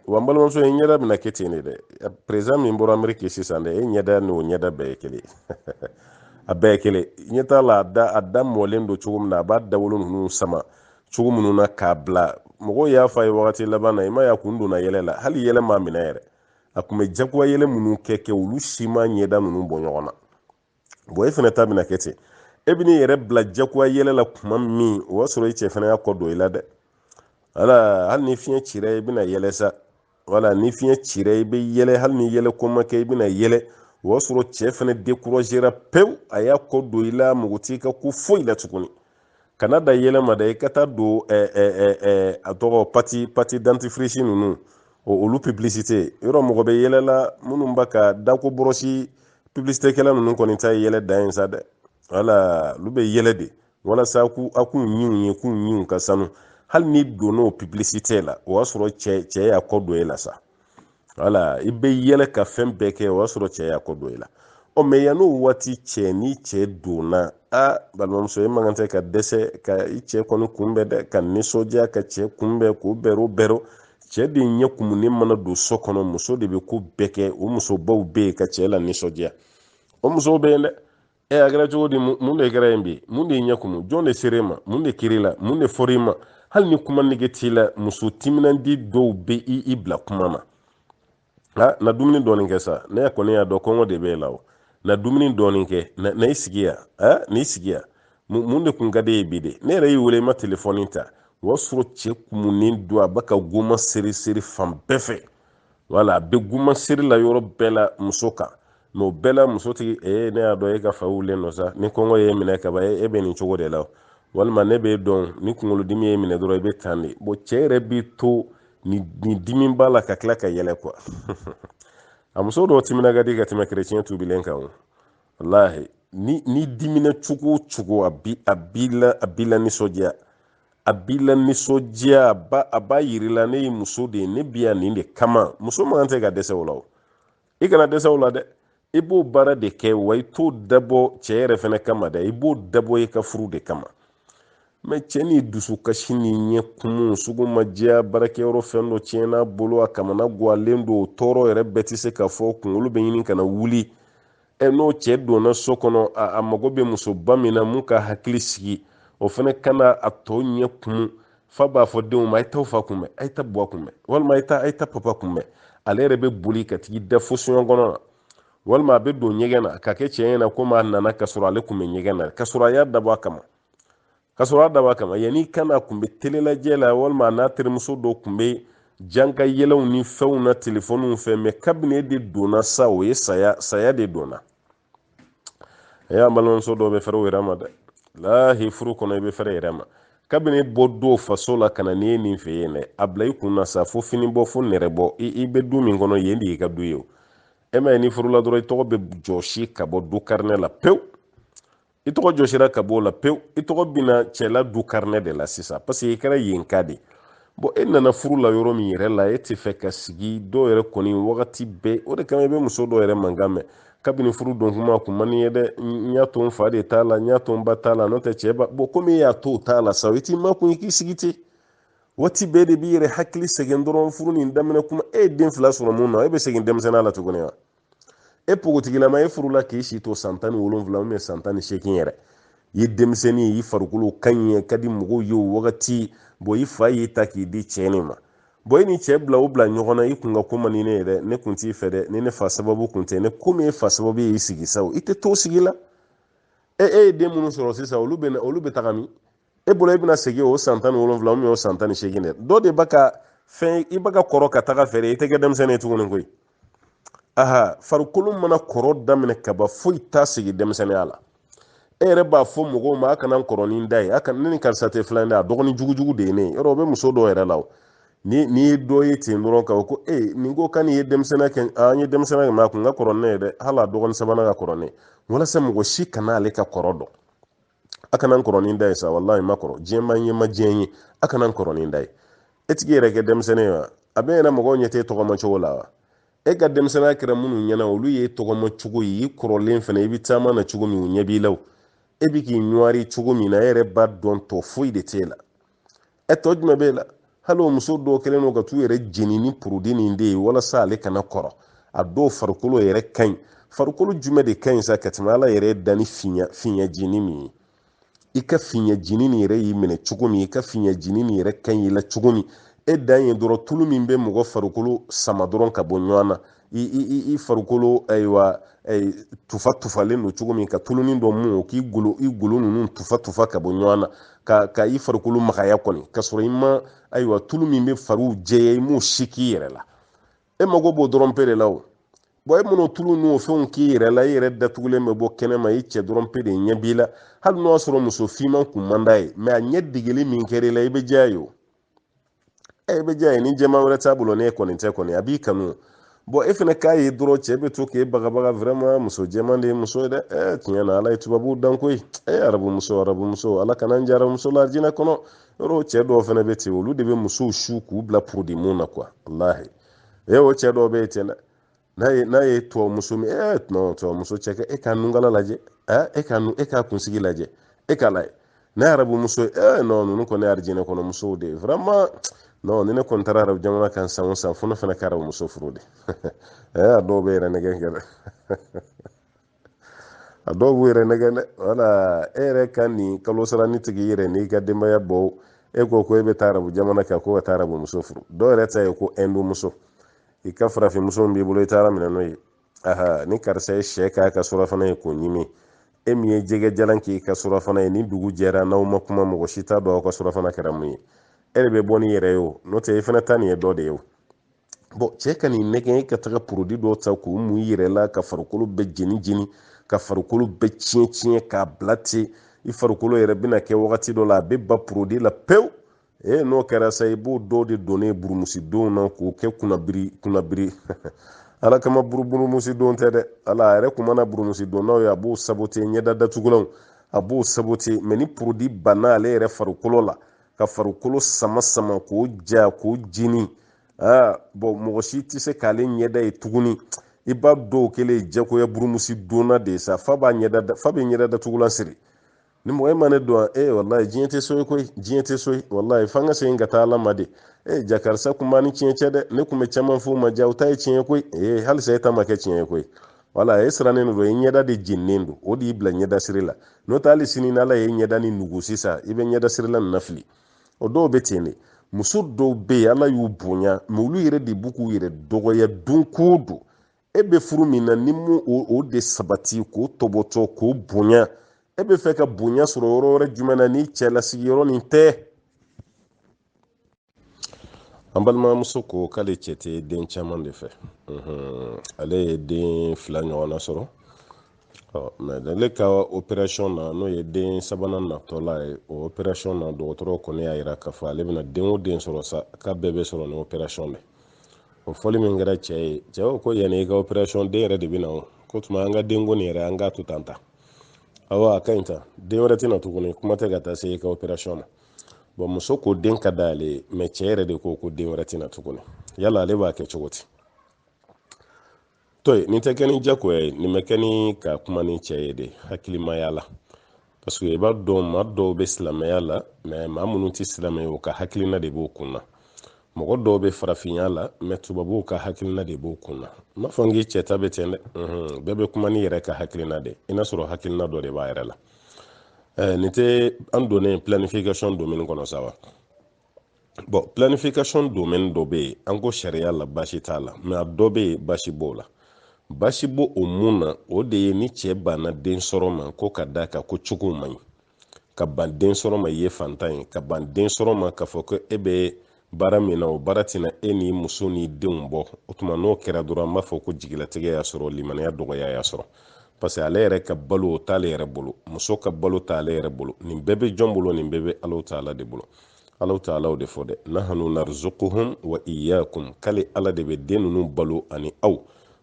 wa n balimamuso ye ɲɛda bɛna kɛ ten de dɛ perezan min bɔra ameriki sisan dɛ e ɲɛda n'o ɲɛda bɛɛ ye kelen a bɛɛ ye kelen ɲɛ t'a la a da mɔlen don cogo min na a b'a dawolo ninnu sama cogo minnu na k'a bila mɔgɔw y'a fɔ a ye wagati laban na i ma y'a kun donna yɛlɛ la hali yɛlɛ maa minɛ yɛrɛ a kun bɛ jagoya yɛlɛ minnu kɛ olu si ma ɲɛda ninnu bɔ ɲɔgɔn na e fana ta bɛna kɛ ten e bɛ n'i yɛrɛ bila jagoya yɛlɛ la kuma min o y'a sɔrɔ i cɛ fana y'a kɔ don i la dɛ wala hali ni fiɲɛ cira i bɛna yɛlɛ sa wala ni fiɲɛ cira i bɛ yɛlɛ hali ni yɛlɛ ko ma kɛ i bɛna yɛlɛ o y'a sɔrɔ cɛ fana découragera pewu a y'a kɔ don i la mɔgɔ t'i ka ko foyi la tuguni kana da yɛlɛ ma dɛ i ka taa don a tɔgɔ pati dentifrice ninnu olu publicité yɔrɔ mɔgɔ bɛ yɛlɛ la minnu b'a ka dako bɔrɔsi publicité kɛla ninnu kɔni ta ye yɛlɛ dan ye sa dɛ wala olu bɛ yɛlɛ de walasa a k'u ɲinw ye k'u ɲinw ka sanu hali ni donn'o publicité la o y'a sɔrɔ cɛ y'a kɔ don e la sa wala i bɛ yɛlɛ ka fɛn bɛɛ kɛ o y'a sɔrɔ cɛ y'a kɔ don e la mɛ yan'o waati cɛ ni cɛ donna balimamuso e man kan tɛ ka dɛsɛ ka i cɛ kɔni kunbɛn dɛ ka nisɔndiya ka cɛ kunbɛn k'o bɛrɛ cɛ de ɲɛ kumunen mana don so kɔnɔ muso de bɛ ko bɛɛ kɛ o musobaw bɛ yen ka cɛ la nisɔndiya o musow bɛ yen dɛ a kɛra cogo di mun de kɛra yen bi mun de y'i ɲɛ kumu jɔn de sera e ma mun de kiri la mun de fɔra i ma hali ni kuma nege t'i la muso timinandi dɔw bɛ i bila kuma ma na dumuni dɔɔni kɛ sa ne kɔni y'a dɔn kɔngɔ de bɛ e la o na dumuni dɔɔni kɛ na i sigi yan n'i sigi yan mun de kun ka di e ye bi de ne yɛrɛ y'i wele i ma telefɔni ta o y'a sɔrɔ cɛ kumunen don a b'a ka goma seri fan bɛɛ fɛ wala a bɛ goma seri la yɔrɔ bɛɛ la muso kan mɛ o bɛɛ la muso tigi ne y'a dɔn e ka fa wulilen nɔ sa ni kɔngɔ y'e minɛ ka ban e bɛ nin cogo de la walima ne b'e dɔn ni kunkolodimi y'e minɛ dɔrɔn i bɛ tan de cɛ yɛrɛ b'i to nin dimi b'a la ka tila ka yɛlɛ kuwa a muso dɔw timina ka di ka tɛmɛ kerecɛn tubilen kan walahi ni dimina cogo o cogo a b'i la nisɔndiya a b'i la nisɔndiya a b'a yiri la ne ye muso de ye ne bi yan nin de kama muso man kan tɛ ka dɛsɛ o la o i kana dɛsɛ o la dɛ i b'o baara de kɛ wa i t'o dabɔ cɛ yɛrɛ fɛnɛ kama dɛ i b'o dabɔ i ka furu de kama mɛ cɛ ni dusukasi ni ɲɛ kumu sugu ma diya baarakɛyɔrɔ fɛn dɔ tiɲɛna bolo a kamana guwalen don tɔɔrɔ yɛrɛ bɛɛ tɛ se ka fɔ kunkolo bɛ ɲini kana wuli n'o cɛ donna so kɔnɔ a mago bɛ musoba min na mun ka hakili sigi o fana kana a tɔ ɲɛ kumu fa b'a fɔ denw ma a ye taa fa kunbɛn a ye taa buwa kunbɛn walima a ye taa papa kunbɛn ale yɛrɛ bɛ boli ka tigi da fo soɲɔ kɔnɔ na walima a bɛ don ɲɛgɛn na ka kɛ cɛ ɲɛna komi a nana ka sɔrɔ ale kun bɛ ɲɛgɛn na ka sɔrɔ a y'a dabɔ a kama yanni kana kun bɛ telelajɛ la walima a n'a terimuso dɔw kun bɛ janka yɛlɛw ni fɛnw na telefɔniw fɛ mɛ kabini e de donna sa o ye saya de donna an balimamuso dɔw bɛ fɛrɛ u yɛrɛ ma dɛ lahi furu kɔnɔ i bɛ fɛrɛ yɛrɛ ma kabini bɔ don faso la ka na n'i ye nin fɛ yen dɛ a bila i kun na sa fo fini bɔ fo nɛrɛ bɔ i bɛ du min kɔnɔ yen de y'i ka du ye o e ma ye ni furu la dɔrɔn i tɔgɔ bɛ jɔsi ka bɔ du karinɛ la pewu i tɔgɔ jɔsira ka bɔ o la pewu i tɔgɔ bɛna cɛla du karinɛ de la sisan parce que i kɛra yen ka de e nana furu la yɔrɔ min yɛrɛ la e tɛ fɛ ka sigi dɔw yɛrɛ kɔni wagati bɛɛ o de kama i bɛ muso dɔw yɛrɛ mankan mɛn kabini furu don kuma kun man di ye dɛ n y'a to n fa de t'a la n y'a to n ba t'a la n'o tɛ cɛ ba komi e y'a to o t'a la sa i t'i makun i k'i sigi ten waati bɛɛ de b'i yɛrɛ hakili sɛgɛn dɔrɔn furu nin daminɛ kuma e ye den 2 sɔrɔ mun na e bɛ segin denmisɛnninya la tuguni wa e pogotigilama e furula k'i si to san 17 san 18 yɛrɛ i ye denmisɛnnin i farikolo ka ɲɛ ka di mɔgɔw ye o wagati i fa y'i ta k'i di cɛ nin ma i ni cɛ bila ɲɔgɔn na i kun ka ko man di ne ye dɛ ne kun t'i fɛ dɛ ni ne fa sababu kun tɛ ne komi e fa sababu y'i sigi sa i tɛ to sigi la e ye den minnu sɔrɔ sisan olu bɛ taga min e bolo e bɛna segin o san 17 o san 18 dɛ dɔ de b'a ka fɛn i b'a ka kɔrɔ ka taga fɛ i tɛ kɛ denmisɛnnin ye tuguni koyi aha farikolo mana kɔrɔ daminɛ kaba foyi t'a sigi denmisɛnninya la e yɛrɛ b'a fɔ mɔgɔw ma a kana n kɔrɔnin da ye a kana ne ni karisa tɛ filan da a dɔgɔnin jugujugu de ye ne ye yɔrɔ o bɛ muso dɔw yɛrɛ la o ni ye dɔ ye ten dɔrɔn ka ko nin ko ka nin ye denmisɛnninya kɛ an ye denmisɛnniya kɛ mɛ a kun ka kɔrɔ ne ye dɛ hali a dɔgɔnin sabanan ka kɔrɔ ne walasa mɔgɔ si kana ale ka kɔrɔ dɔn a kana n kɔrɔnin da ye sa walahi ma kɔrɔ diɲɛ ma ɲɛ ma diɲɛ ye a kana n kɔrɔnin da ye e tigi yɛrɛ kɛ denmisɛnnin ye wa a bɛ yɛrɛ mɔgɔw ɲɛ tɛ tɔgɔma cogo la wa e ka denmisɛnninya kɛra minnu ɲɛna olu ye tɔgɔma cogo ye i kɔrɔlen fana i bɛ taama na cogo min u ɲɛ b'i la e bɛ k'i ɲuwari cogo min na e yɛrɛ b'a dɔn tɔ foyi de t'e la tɔ jumɛn b'e la hali o muso dɔw kɛlen don ka t'u yɛrɛ jeni ni porodi nin de ye walasa ale kana kɔrɔ a dɔw farikolo yɛrɛ ka ɲi farikolo jumɛn de ka ɲi sa ka tɛmɛ ala yɛrɛ da ni fiɲɛ jeni min ye i ka fiɲɛ jeni nin yɛrɛ y'i minɛ cogo min i ka fiɲɛ jeni nin yɛrɛ ka ɲi i la cogo min e dan ye dɔrɔn tulu min bɛ mɔgɔ farikolo sama dɔrɔn ka bɔ ɲɔgɔn na i farikolo ayiwa tufalen don cogo min ka tulunin dɔ mun k'i golo ninnu tufa ka bɔ ɲɔgɔn na ka i farikolo magaya kɔni ka sɔrɔ i ma ayiwa tulu min bɛ fariw jɛya i m'o si k'i yɛrɛ la e mago b'o dɔrɔn pe de la o bɔn e min'o tulu n'o fɛnw k'i yɛrɛ la i yɛrɛ datugulen bɛ bɔ kɛnɛma i cɛ dɔrɔn pe de ɲɛ b'i la hali n'o y'a sɔrɔ muso finman kun man d'a ye mɛ a ɲɛ degeli min kɛra i la i bɛ diya ye o i bɛ diya ye ni jɛman wɛrɛ t'a bolo ne kɔni tɛ kɔni a b'i kanu bɔn e fana k'a ye dɔrɔn cɛ bɛ to k'e bagabaga vraiment muso jɛman de ye muso ye dɛ tiɲɛ na ala ye tubabuw dan koyi arabumuso ala kana n jara muso la jinɛ kɔnɔ yɔrɔ cɛ dɔw fana bɛ ten olu de bɛ musow su k'u bila produit mun na quoi walahi o cɛ dɔw bɛ yen ten dɛ n'a ye tubabumuso min non tubabumuso cɛ e k'a nungala lajɛ e k'a kunsigi lajɛ e k'a lajɛ n'a ye arabumuso ye non ninnu kɔni ye arijinɛ kɔnɔ musow de ye vraiment non ni ne kɔni taara arabu jamana kan san o san fo ne fana ka arabumuso furu de a dɔw bɛ yɛrɛ nɛgɛ kɛ dɛ a dɔw b'u yɛrɛ nɛgɛ dɛ wala e yɛrɛ ka nin kalo sara ni tigi yɛrɛ n'i ka denbaya bɔ e ko e bɛ taa arabu jamana kan ko ka taa arabumuso furu dɔw yɛrɛ ta ye ko ɛndomuso i ka farafinmuso min b'i bolo i taara minɛ n'o ye ni karisa ye sɛ k'a ka surafana ye k'o ɲimi e min ye jɛgɛ jalan k'i ka surafana ye ni dugu jɛra n'aw ma kuma mɔgɔ si t'a dɔn aw ka surafana kɛra mun ye e de bɛ bɔ ni yɛrɛ ye o n'o tɛ i fana ta nin ye dɔ de ye o bɔn cɛ ka nin nɛgɛ e ka taga porodi dɔw ta k'o mun i yɛrɛ la ka farikolo bɛɛ jeni ka farikolo bɛɛ tiɲɛ k'a bila ten i farikolo yɛrɛ bɛna kɛ wagati dɔ la a bɛ ba porodi la pewu n'o kɛra sa i b'o dɔw de donnen burumusidonw na k'o kɛ kunnabiri ala kama burumusidon tɛ dɛ ala a yɛrɛ kun mana burumusidonnaw ye a b'o sabote ɲɛda datugulanw a b'o sabote mɛ ni porodi banna ale yɛrɛ farikolo la ka farikolo sama k'o ja k'o jeni bɔn mɔgɔ si tɛ se k'ale ɲɛda ye tuguni i b'a dɔw kɛlen jɛkoya burumusidonna de ye sa fa bɛ ɲɛda datugulan siri ni mɔgɔ ma ne dɔn wallahi diɲɛ tɛ so ye koyi diɲɛ tɛ so ye wallahi f'an ka segin ka taa ala ma de ja karisa kun b'a ni tiɲɛ cɛ dɛ ne kun bɛ caman f'o ma ja o ta ye tiɲɛ koyi halisa e ta ma kɛ tiɲɛ ye koyi wala e sirannen don i ɲɛda de jeninen don o de y'i bila ɲɛda siri la n'o tɛ hali sini n'ala ye ɲɛda ni nugu sisan i bɛ ɲɛda sirila nin na fili o dɔw bɛ ten de muso dɔw bɛ yen ala y'u bonya mɛ olu yɛrɛ de b'u k'u yɛrɛ dɔgɔya don ko don e bɛ furu min na ni mu o de sabati k'o tɔbɔtɔ k'o bonya e bɛ fɛ ka bonya sɔrɔ yɔrɔ wɛrɛ jumɛn na ni cɛlasigi yɔrɔ nin tɛ an balimamuso ko k'ale cɛ tɛ den caman de fɛ ale ye den 2 ɲɔgɔnna sɔrɔ mɛ ale ka opération na n'o ye den 3nan natɔla ye o opération na dɔgɔtɔrɔ kɔni y'a jira k'a fɔ ale bɛna den o den sɔrɔ sa k'a bɛɛ bɛ sɔrɔ ni opération de o fɔli min kɛra cɛ ye cɛ ko yanni i ka opération den yɛrɛ de bɛ na o ko tuma an ka denko nin yɛrɛ an k'a to tan ta awɔ a ka ɲi ta den wɛrɛ tɛna tuguni kuma tɛ ka taa se i ka opération ma bon muso ko den ka d'ale ye mɛ cɛ yɛrɛ de ko den wɛrɛ tɛna tuguni yala ale b'a kɛ cogo di to nin tɛ kɛ ni jagoya ye nin bɛ kɛ ni ka kuma ni cɛ ye de hakilimaya la parce que i b'a dɔn maa dɔw bɛ silamɛya la mɛ maa minnu tɛ silamɛ o ka hakilina de b'o kun na mɔgɔ dɔw bɛ farafinya la mɛ tubabuw ka hakilina de b'o kun na n b'a fɔ n k'i cɛ ta bɛ ten dɛ bɛɛ bɛ kuma ni yɛrɛ ka hakilina de i n'a sɔrɔ hakilina dɔ de b'a yɛrɛ la nin tɛ an donnen planification domaine kɔnɔ sa wa bon planification domaine dɔ bɛ yen an ko sariya la baasi t'a la mɛ a dɔ bɛ yen baasi b'o la baasi b'o o mun na o de ye ni cɛ banna den sɔrɔ ma ko ka da kan ko cogo man ɲi ka ban den sɔrɔ ma i ye fantan ye ka ban den sɔrɔ ma k'a fɔ ko e bɛ bara min na o bara tɛna e ni muso ni denw bɔ o tuma n'o kɛra dɔrɔn an b'a fɔ ko jigilatigɛ y'a sɔrɔ limaniya dɔgɔya y'a sɔrɔ parce que ale yɛrɛ ka balo o t'ale yɛrɛ bolo muso ka balo t'ale yɛrɛ bolo nin bɛɛ bɛ jɔn bolo nin bɛɛ bɛ Alahu Taala de bolo Alahu Taala o de fɔ dɛ nahanu narzuquhum wa iyyakum k'ale Ala de bɛ den ninnu balo ani aw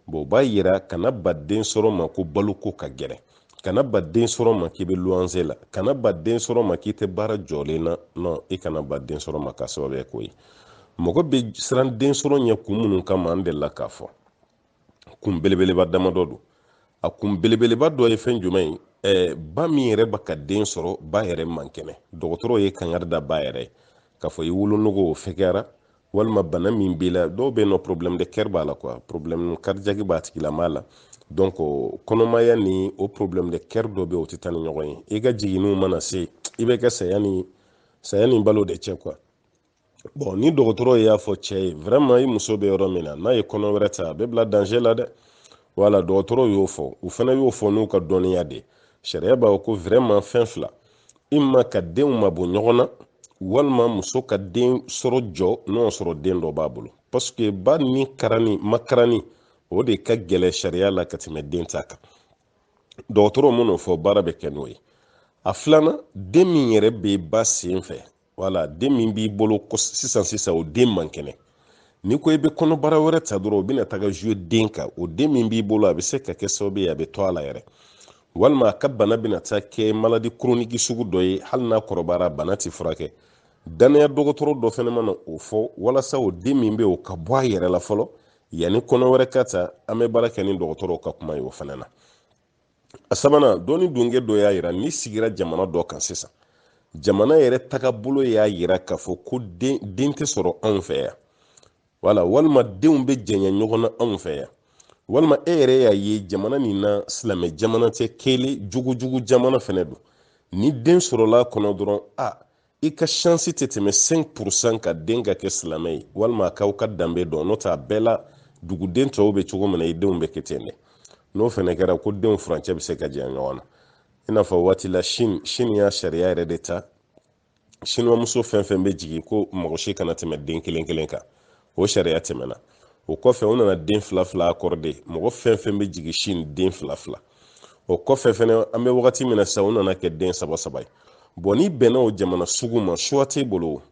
bon o b'a yira kana ba den sɔrɔ ma ko balo ko ka gɛrɛ kana ba den sɔrɔ ma k'i bɛ luwanse la kana ba den sɔrɔ ma k'i tɛ baara jɔlen na non i kana ba den sɔrɔ ma k'a sababuya k'o ye mɔgɔ bɛ siran den sɔrɔ ɲɛ kun minnu kama an delila k'a fɔ kun belebeleba damadɔ don a kun belebeleba dɔ ye fɛn jumɛn ye ba min yɛrɛ bɛ ka den sɔrɔ ba yɛrɛ man kɛnɛ dɔgɔtɔrɔ ye kangari da ba yɛrɛ k'a fɔ i wolonogo o fɛkɛyara walima bana min b'i la dɔw bɛ yen nɔ problème de cœur b'a la quoi problème cardiaque b'a tigilama la donc kɔnɔmaya ni o problème de cœur dɔ bɛ o tɛ taa ni ɲɔgɔn ye i ka jiginniw mana se i bɛ kɛ saya ni balo de cɛ quoi bon ni dɔgɔtɔrɔ y'a fɔ cɛ ye vraiment i muso bɛ yɔrɔ min na n'a ye kɔnɔ wɛrɛ ta a bɛ bila danger la dɛ wala dɔgɔtɔrɔ y'o fɔ u fana y'o fɔ n'u ka dɔnniya de sariya b'a ko vraiment fɛn fila i ma ka denw mabɔ ɲɔgɔn na walima muso ka den sɔrɔ jɔ n'o sɔrɔ den dɔ b'a bolo parce que ba ni karani makarani o de ka gɛlɛ sariya la ka tɛmɛ den ta kan dɔgɔtɔrɔ minnu fɔ baara bɛ kɛ n'o ye a filanan den min yɛrɛ bɛ ba sen fɛ wala den min b'i bolo sisan o den man kɛnɛ ni ko i bɛ kɔnɔbara wɛrɛ ta dɔrɔn o bɛna taga jouer den kan o den min b'i bolo a bɛ se ka kɛ sababu ye a bɛ to a la yɛrɛ walima a ka bana bɛna taa kɛ maladie chronique sugu dɔ ye hali n'a kɔrɔbayara bana tɛ furakɛ danaya dɔgɔtɔrɔ dɔ fana mana o fɔ walasa o den min bɛ o ka bɔ a yɛrɛ la fɔlɔ yanni kɔnɔ wɛrɛ ka ta an bɛ baara kɛ ni dɔgɔtɔrɔw ka kuma ye o fana na a sabanan dɔnni dungɛ dɔ y'a yira ni sigira jamana dɔ kan sisan jamana yɛrɛ tagabolo y'a yira k'a fɔ ko den tɛ sɔrɔ anw fɛ yan wala walima denw bɛ jɛɲɛ ɲɔgɔn na anw fɛ yan walima e yɛrɛ y'a ye jamana min na silamɛ jamana tɛ kelen jugujugu jamana fɛnɛ don ni den sɔrɔla kɔnɔ dɔrɔn i ka chance tɛ tɛmɛ 5% ka den ka kɛ silamɛ ye walima k'aw ka danbe dɔn n'o tɛ a bɛɛ la duguden tɔw bɛ cogo min na i denw bɛ kɛ ten dɛ n'o fɛnɛ kɛra ko denw furancɛ bɛ se ka jɛn ɲɔgɔn na i n'a fɔ waati la Chine y'a sariya yɛrɛ de ta Chinois muso fɛn fɛn bɛ jigin ko mɔgɔ si kana tɛmɛ den kelen kelen kan o sariya tɛmɛna o kɔfɛ u nana den fila fila accordé mɔgɔ fɛn fɛn bɛ jigin Chine den fila fila o kɔfɛ fɛnɛ an bɛ wagati min na sisan u nana kɛ den saba saba ye bon ni bɛnna o jamana sugu ma choix t'e bolo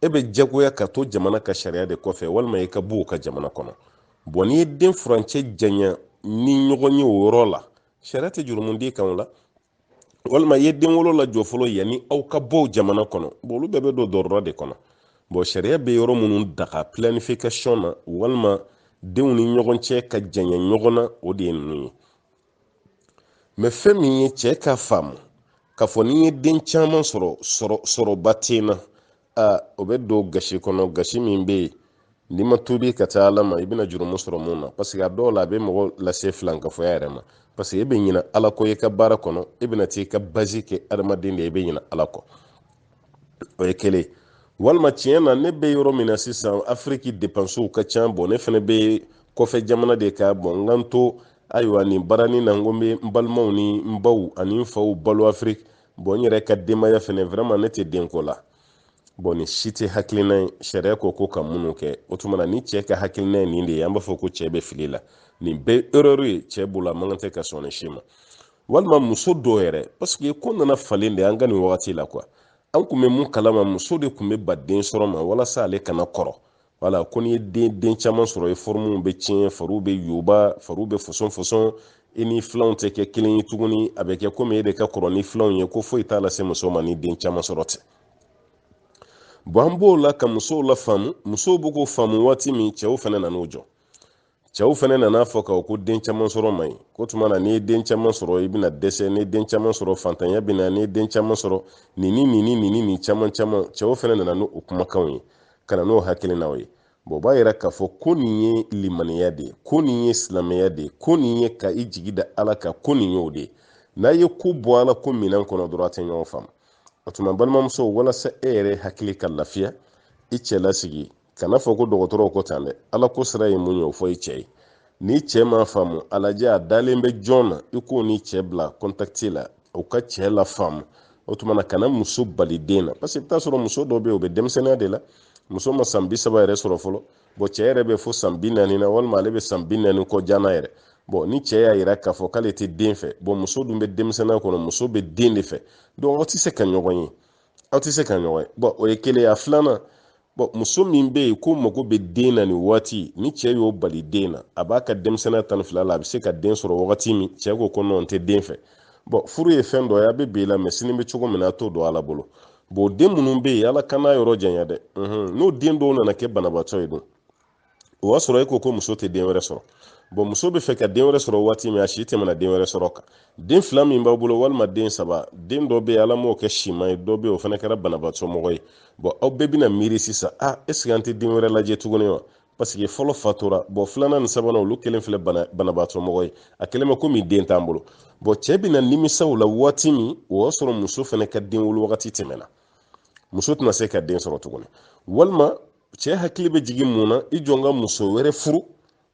e bɛ jagoya ka to jamana ka sariya de kɔfɛ walima i ka bɔ o ka jamana kɔnɔ bon n'i ye den furancɛ janya ni ɲɔgɔn ye o yɔrɔ la sariya tɛ jurumunden kan o la walima i ye den wolo la jɔ fɔlɔ yanni aw ka bɔ jamana kɔnɔ bon olu bɛɛ bɛ don dɔrɔrɔ de kɔnɔ bon sariya bɛ yɔrɔ minnu daga planification na walima denw ni ɲɔgɔn cɛ ka janya ɲɔgɔn na o de ye ninnu ye mais fɛn min ye cɛ ka faamu k'a fɔ n'i ye den caman sɔrɔba tɛ na o bɛ don gasi kɔnɔ gasi min bɛ yen n'i ma tubi ka taa Ala ma i bɛna jurumu sɔrɔ mun na parce que a dɔw la a bɛ mɔgɔ lase filankafɔya yɛrɛ ma parce que e bɛ ɲinɛ Ala kɔ i ka baara kɔnɔ e bɛna taa i ka base kɛ adamaden de ye e bɛ ɲinɛ Ala kɔ o ye kelen walima tiɲɛ na ne bɛ yɔrɔ min na sisan Afiriki dépenses ka ca bon ne fana bɛ kɔfɛ jamana de ka bon n ka n to ayiwa nin baaranin na n ko n bɛ n balimaw ni n baw ani n faw balo Afiriki bon n yɛrɛ ka denbaya fana vraiment ne tɛ denko la bon ni si tɛ hakilina ye sariya ko ka minnu kɛ o tuma na ni cɛ ka hakilina ye nin de ye an b'a fɔ ko cɛ bɛ fili la nin bɛɛ erreur ye cɛ bolo a man kan tɛ ka sɔn nin si ma walima muso dɔw yɛrɛ parce que ko nana falen de an ka nin wagati la quoi an kun bɛ mun kalama muso de kun bɛ ba den sɔrɔ ma walasa ale kana kɔrɔ wala ko n'i ye den caman sɔrɔ ye formuw bɛ tiɲɛ fariw bɛ yoba fariw bɛ fɔsɔn i ni filanw tɛ kɛ kelen ye tuguni a bɛ kɛ komi e de ka kɔrɔ ni filanw ye ko foyi t'a lase muso ma ni den caman sɔrɔ tɛ bon an b'o la ka musow la faamu musow bɛ k'o faamu waati min cɛw fana nan'o jɔ cɛw fana nana fɔ ko den caman sɔrɔ man ɲi ko tuma na n'i ye den caman sɔrɔ i bɛna dɛsɛ n'i ye den caman sɔrɔ fantanya bɛ na n'i ye den caman sɔrɔ nin caman cɛw fana nana n'o kumakanw ye ka na n'o hakilinaw ye bon o b'a yira k'a fɔ ko nin ye limaniya de ye ko nin ye silamɛya de ye ko nin ye ka i jigi da Ala kan ko nin y'o de ye n'a ye ko bɔ Ala ko minɛn kɔnɔ dɔrɔn a tɛ ɲɔgɔn faamu o tuma balimamuso walasa e yɛrɛ hakili ka lafiya i cɛ lasigi kana fɔ ko dɔgɔtɔrɔw ko tan dɛ Ala ko sira ye mun ye o fɔ i cɛ ye ni cɛ m'a faamu a lajɛ a dalen bɛ jɔn na i k'o ni cɛ bila contact la o ka cɛ la faamu o tuma na kana muso bali den na parce que i bɛ taa sɔrɔ muso dɔw bɛ yen o bɛ denmisɛnninya de la muso ma san 30 yɛrɛ sɔrɔ fɔlɔ bon cɛ yɛrɛ bɛ fo san 40 na walima ale bɛ san 40 kɔ jana yɛrɛ bon ni cɛ y'a yira k'a fɔ k'ale tɛ den fɛ bon muso dun bɛ denmisɛnninya kɔnɔ muso bɛ den de fɛ donc aw tɛ se ka ɲɔgɔn ye aw tɛ se ka ɲɔgɔn ye bon o ye kelen a filanan bon muso min bɛ yen ko mago bɛ den na nin waati ni cɛ y'o bali den na a b'a ka denmisɛnninya 12 la a bɛ se ka den sɔrɔ wagati min cɛ ko ko non n tɛ den fɛ bon furu ye fɛn dɔ ye a bɛ bɛn i la mais sini bɛ cogo min na a t'o dɔn ala bolo bon den minnu bɛ yen ala kana yɔrɔ janya dɛ n'o den dɔw nana kɛ banabaatɔ ye dun o y'a sɔrɔ e ko ko muso tɛ den wɛrɛ sɔrɔ bon muso bɛ fɛ ka den wɛrɛ sɔrɔ waati min a si tɛmɛna den wɛrɛ sɔrɔ kan den 2 min b'aw bolo walima den 3 den dɔ bɛ yen ala m'o kɛ siman ye dɔ bɛ yen o fana kɛra banabaatɔ mɔgɔ ye bon aw bɛɛ bɛna miiri sisan est-ce que an tɛ den wɛrɛ lajɛ tuguni wa parce que fɔlɔ fatura bon 2nan ni 3nan olu kelen filɛ banabaatɔ mɔgɔ ye a kelen bɛ komi den t'an bolo bon cɛ bɛna nimisaw la waati min o y'a sɔrɔ muso fana ka den wolo wagati tɛmɛna muso tɛna se ka den sɔrɔ tuguni walima cɛ hakili bɛ jigin mun na i jɔ n ka muso wɛrɛ furu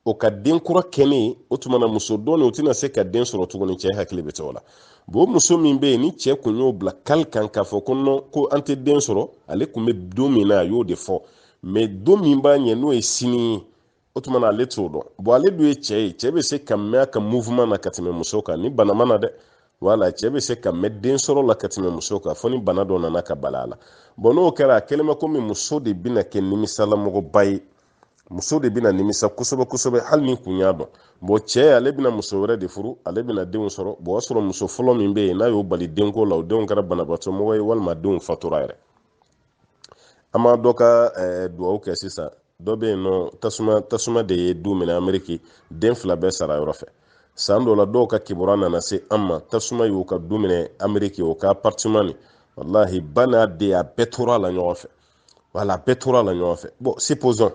o ka den kura kɛnɛ o tuma na muso dɔɔni o tɛna se ka den sɔrɔ tuguni cɛ hakili bɛ t'o la bon muso min bɛ yen ni cɛ kun y'o bila kali kan k'a fɔ ko non ko an tɛ den sɔrɔ ale kun bɛ don min na a y'o de fɔ mais don min b'a ɲɛ n'o ye sini ye o tuma na ale t'o dɔn bon ale dun ye cɛ ye cɛ bɛ se ka mɛn a ka mouvement na ka tɛmɛ muso kan ni bana ma na dɛ wala cɛ bɛ se ka mɛn den sɔrɔ la ka tɛmɛ muso kan fɔ ni bana dɔ nana ka bala a la bon n'o kɛra a kɛlen bɛ komi muso de bɛna kɛ nimisalamɔgɔba ye muso de bɛna nimisa kosɛbɛ kosɛbɛ hali ni kun y'a dɔn bon cɛ ale bɛna muso wɛrɛ de furu ale bɛna denw sɔrɔ bon o y'a sɔrɔ muso fɔlɔ min bɛ yen n'a y'o bali denko la o denw kɛra banabaatɔ mɔgɔ ye walima denw fatura yɛrɛ an ma dɔ ka dugawu kɛ sisan dɔ bɛ yen nɔ tasuma de ye du minɛ Ameriki den 2 bɛɛ sara yɔrɔ fɛ san dɔ la dɔw ka kibaruya nana se an ma tasuma y'o ka du minɛ Ameriki o ka appartement ni wallahi ba n'a den a bɛɛ tora la ɲɔgɔn fɛ wala a bɛɛ tora la ɲɔgɔn fɛ bon supposons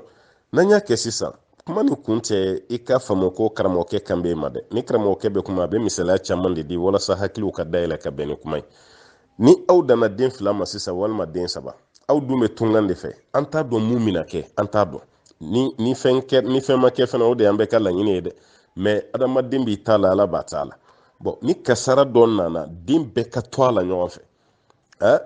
n'an y'a kɛ sisan kuma ni kun tɛ i ka faamu ko karamɔgɔkɛ kan bɛ ma dɛ ni karamɔgɔkɛ bɛ kuma a bɛ misaliya caman de di walasa hakiliw ka dayɛlɛ ka bɛn ni kuma ye ni aw danna den 2 ma sisan walima den 3 aw dun bɛ tungan de fɛ an t'a dɔn mun bɛna kɛ an t'a dɔn ni fɛn ma kɛ fana o de y'an bɛɛ ka laɲini ye dɛ mais adamaden b'i ta la ala b'a ta la bon ni kasara dɔ nana den bɛɛ ka to a la ɲɔgɔn fɛ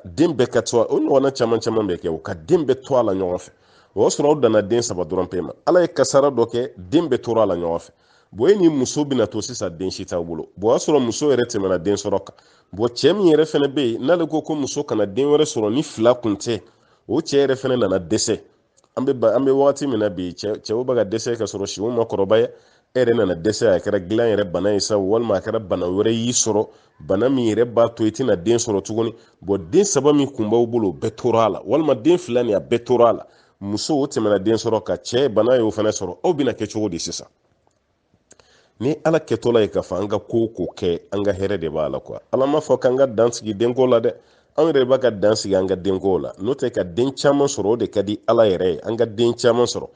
den bɛɛ ka to o ɲɔgɔnna caman bɛ kɛ o ka den bɛɛ to a la ɲɔgɔn fɛ o y'a sɔrɔ aw danna den 3 dɔrɔn pe ma ala ye kasara dɔ kɛ den bɛɛ tora a la ɲɔgɔn fɛ bon e ni muso bɛna to sisan den si t'aw bolo bon o y'a sɔrɔ muso yɛrɛ tɛmɛna den sɔrɔ kan bon cɛ min yɛrɛ fana bɛ yen n'ale ko muso kana den wɛrɛ sɔrɔ ni 2 kun tɛ o cɛ yɛrɛ fana nana dɛsɛ an bɛ wagati min na bi cɛw bɛ ka dɛsɛ ka sɔrɔ siw ma kɔrɔbaya e yɛrɛ nana dɛsɛ a kɛra dilan yɛrɛ bana ye sa walima a kɛra bana wɛrɛ y'i sɔrɔ bana min yɛrɛ b'a to i tɛna den sɔrɔ tuguni bon den 3 min kun b'aw bolo o bɛɛ tora a la walima den 2 nin a bɛɛ tora a la muso o tɛmɛna den sɔrɔ ka cɛ bana y'o fana sɔrɔ aw bɛna kɛ cogo di sisan ni ala kɛtɔla ye k'a fɔ an ka ko kɛ an ka hɛrɛ de b'a la quoi ala ma fɔ k'an ka dan sigi denko la dɛ anw yɛrɛ b'a ka dan sigi an ka denko la n'o tɛ ka den caman sɔrɔ o de ka di ala yɛrɛ ye an ka den caman sɔrɔ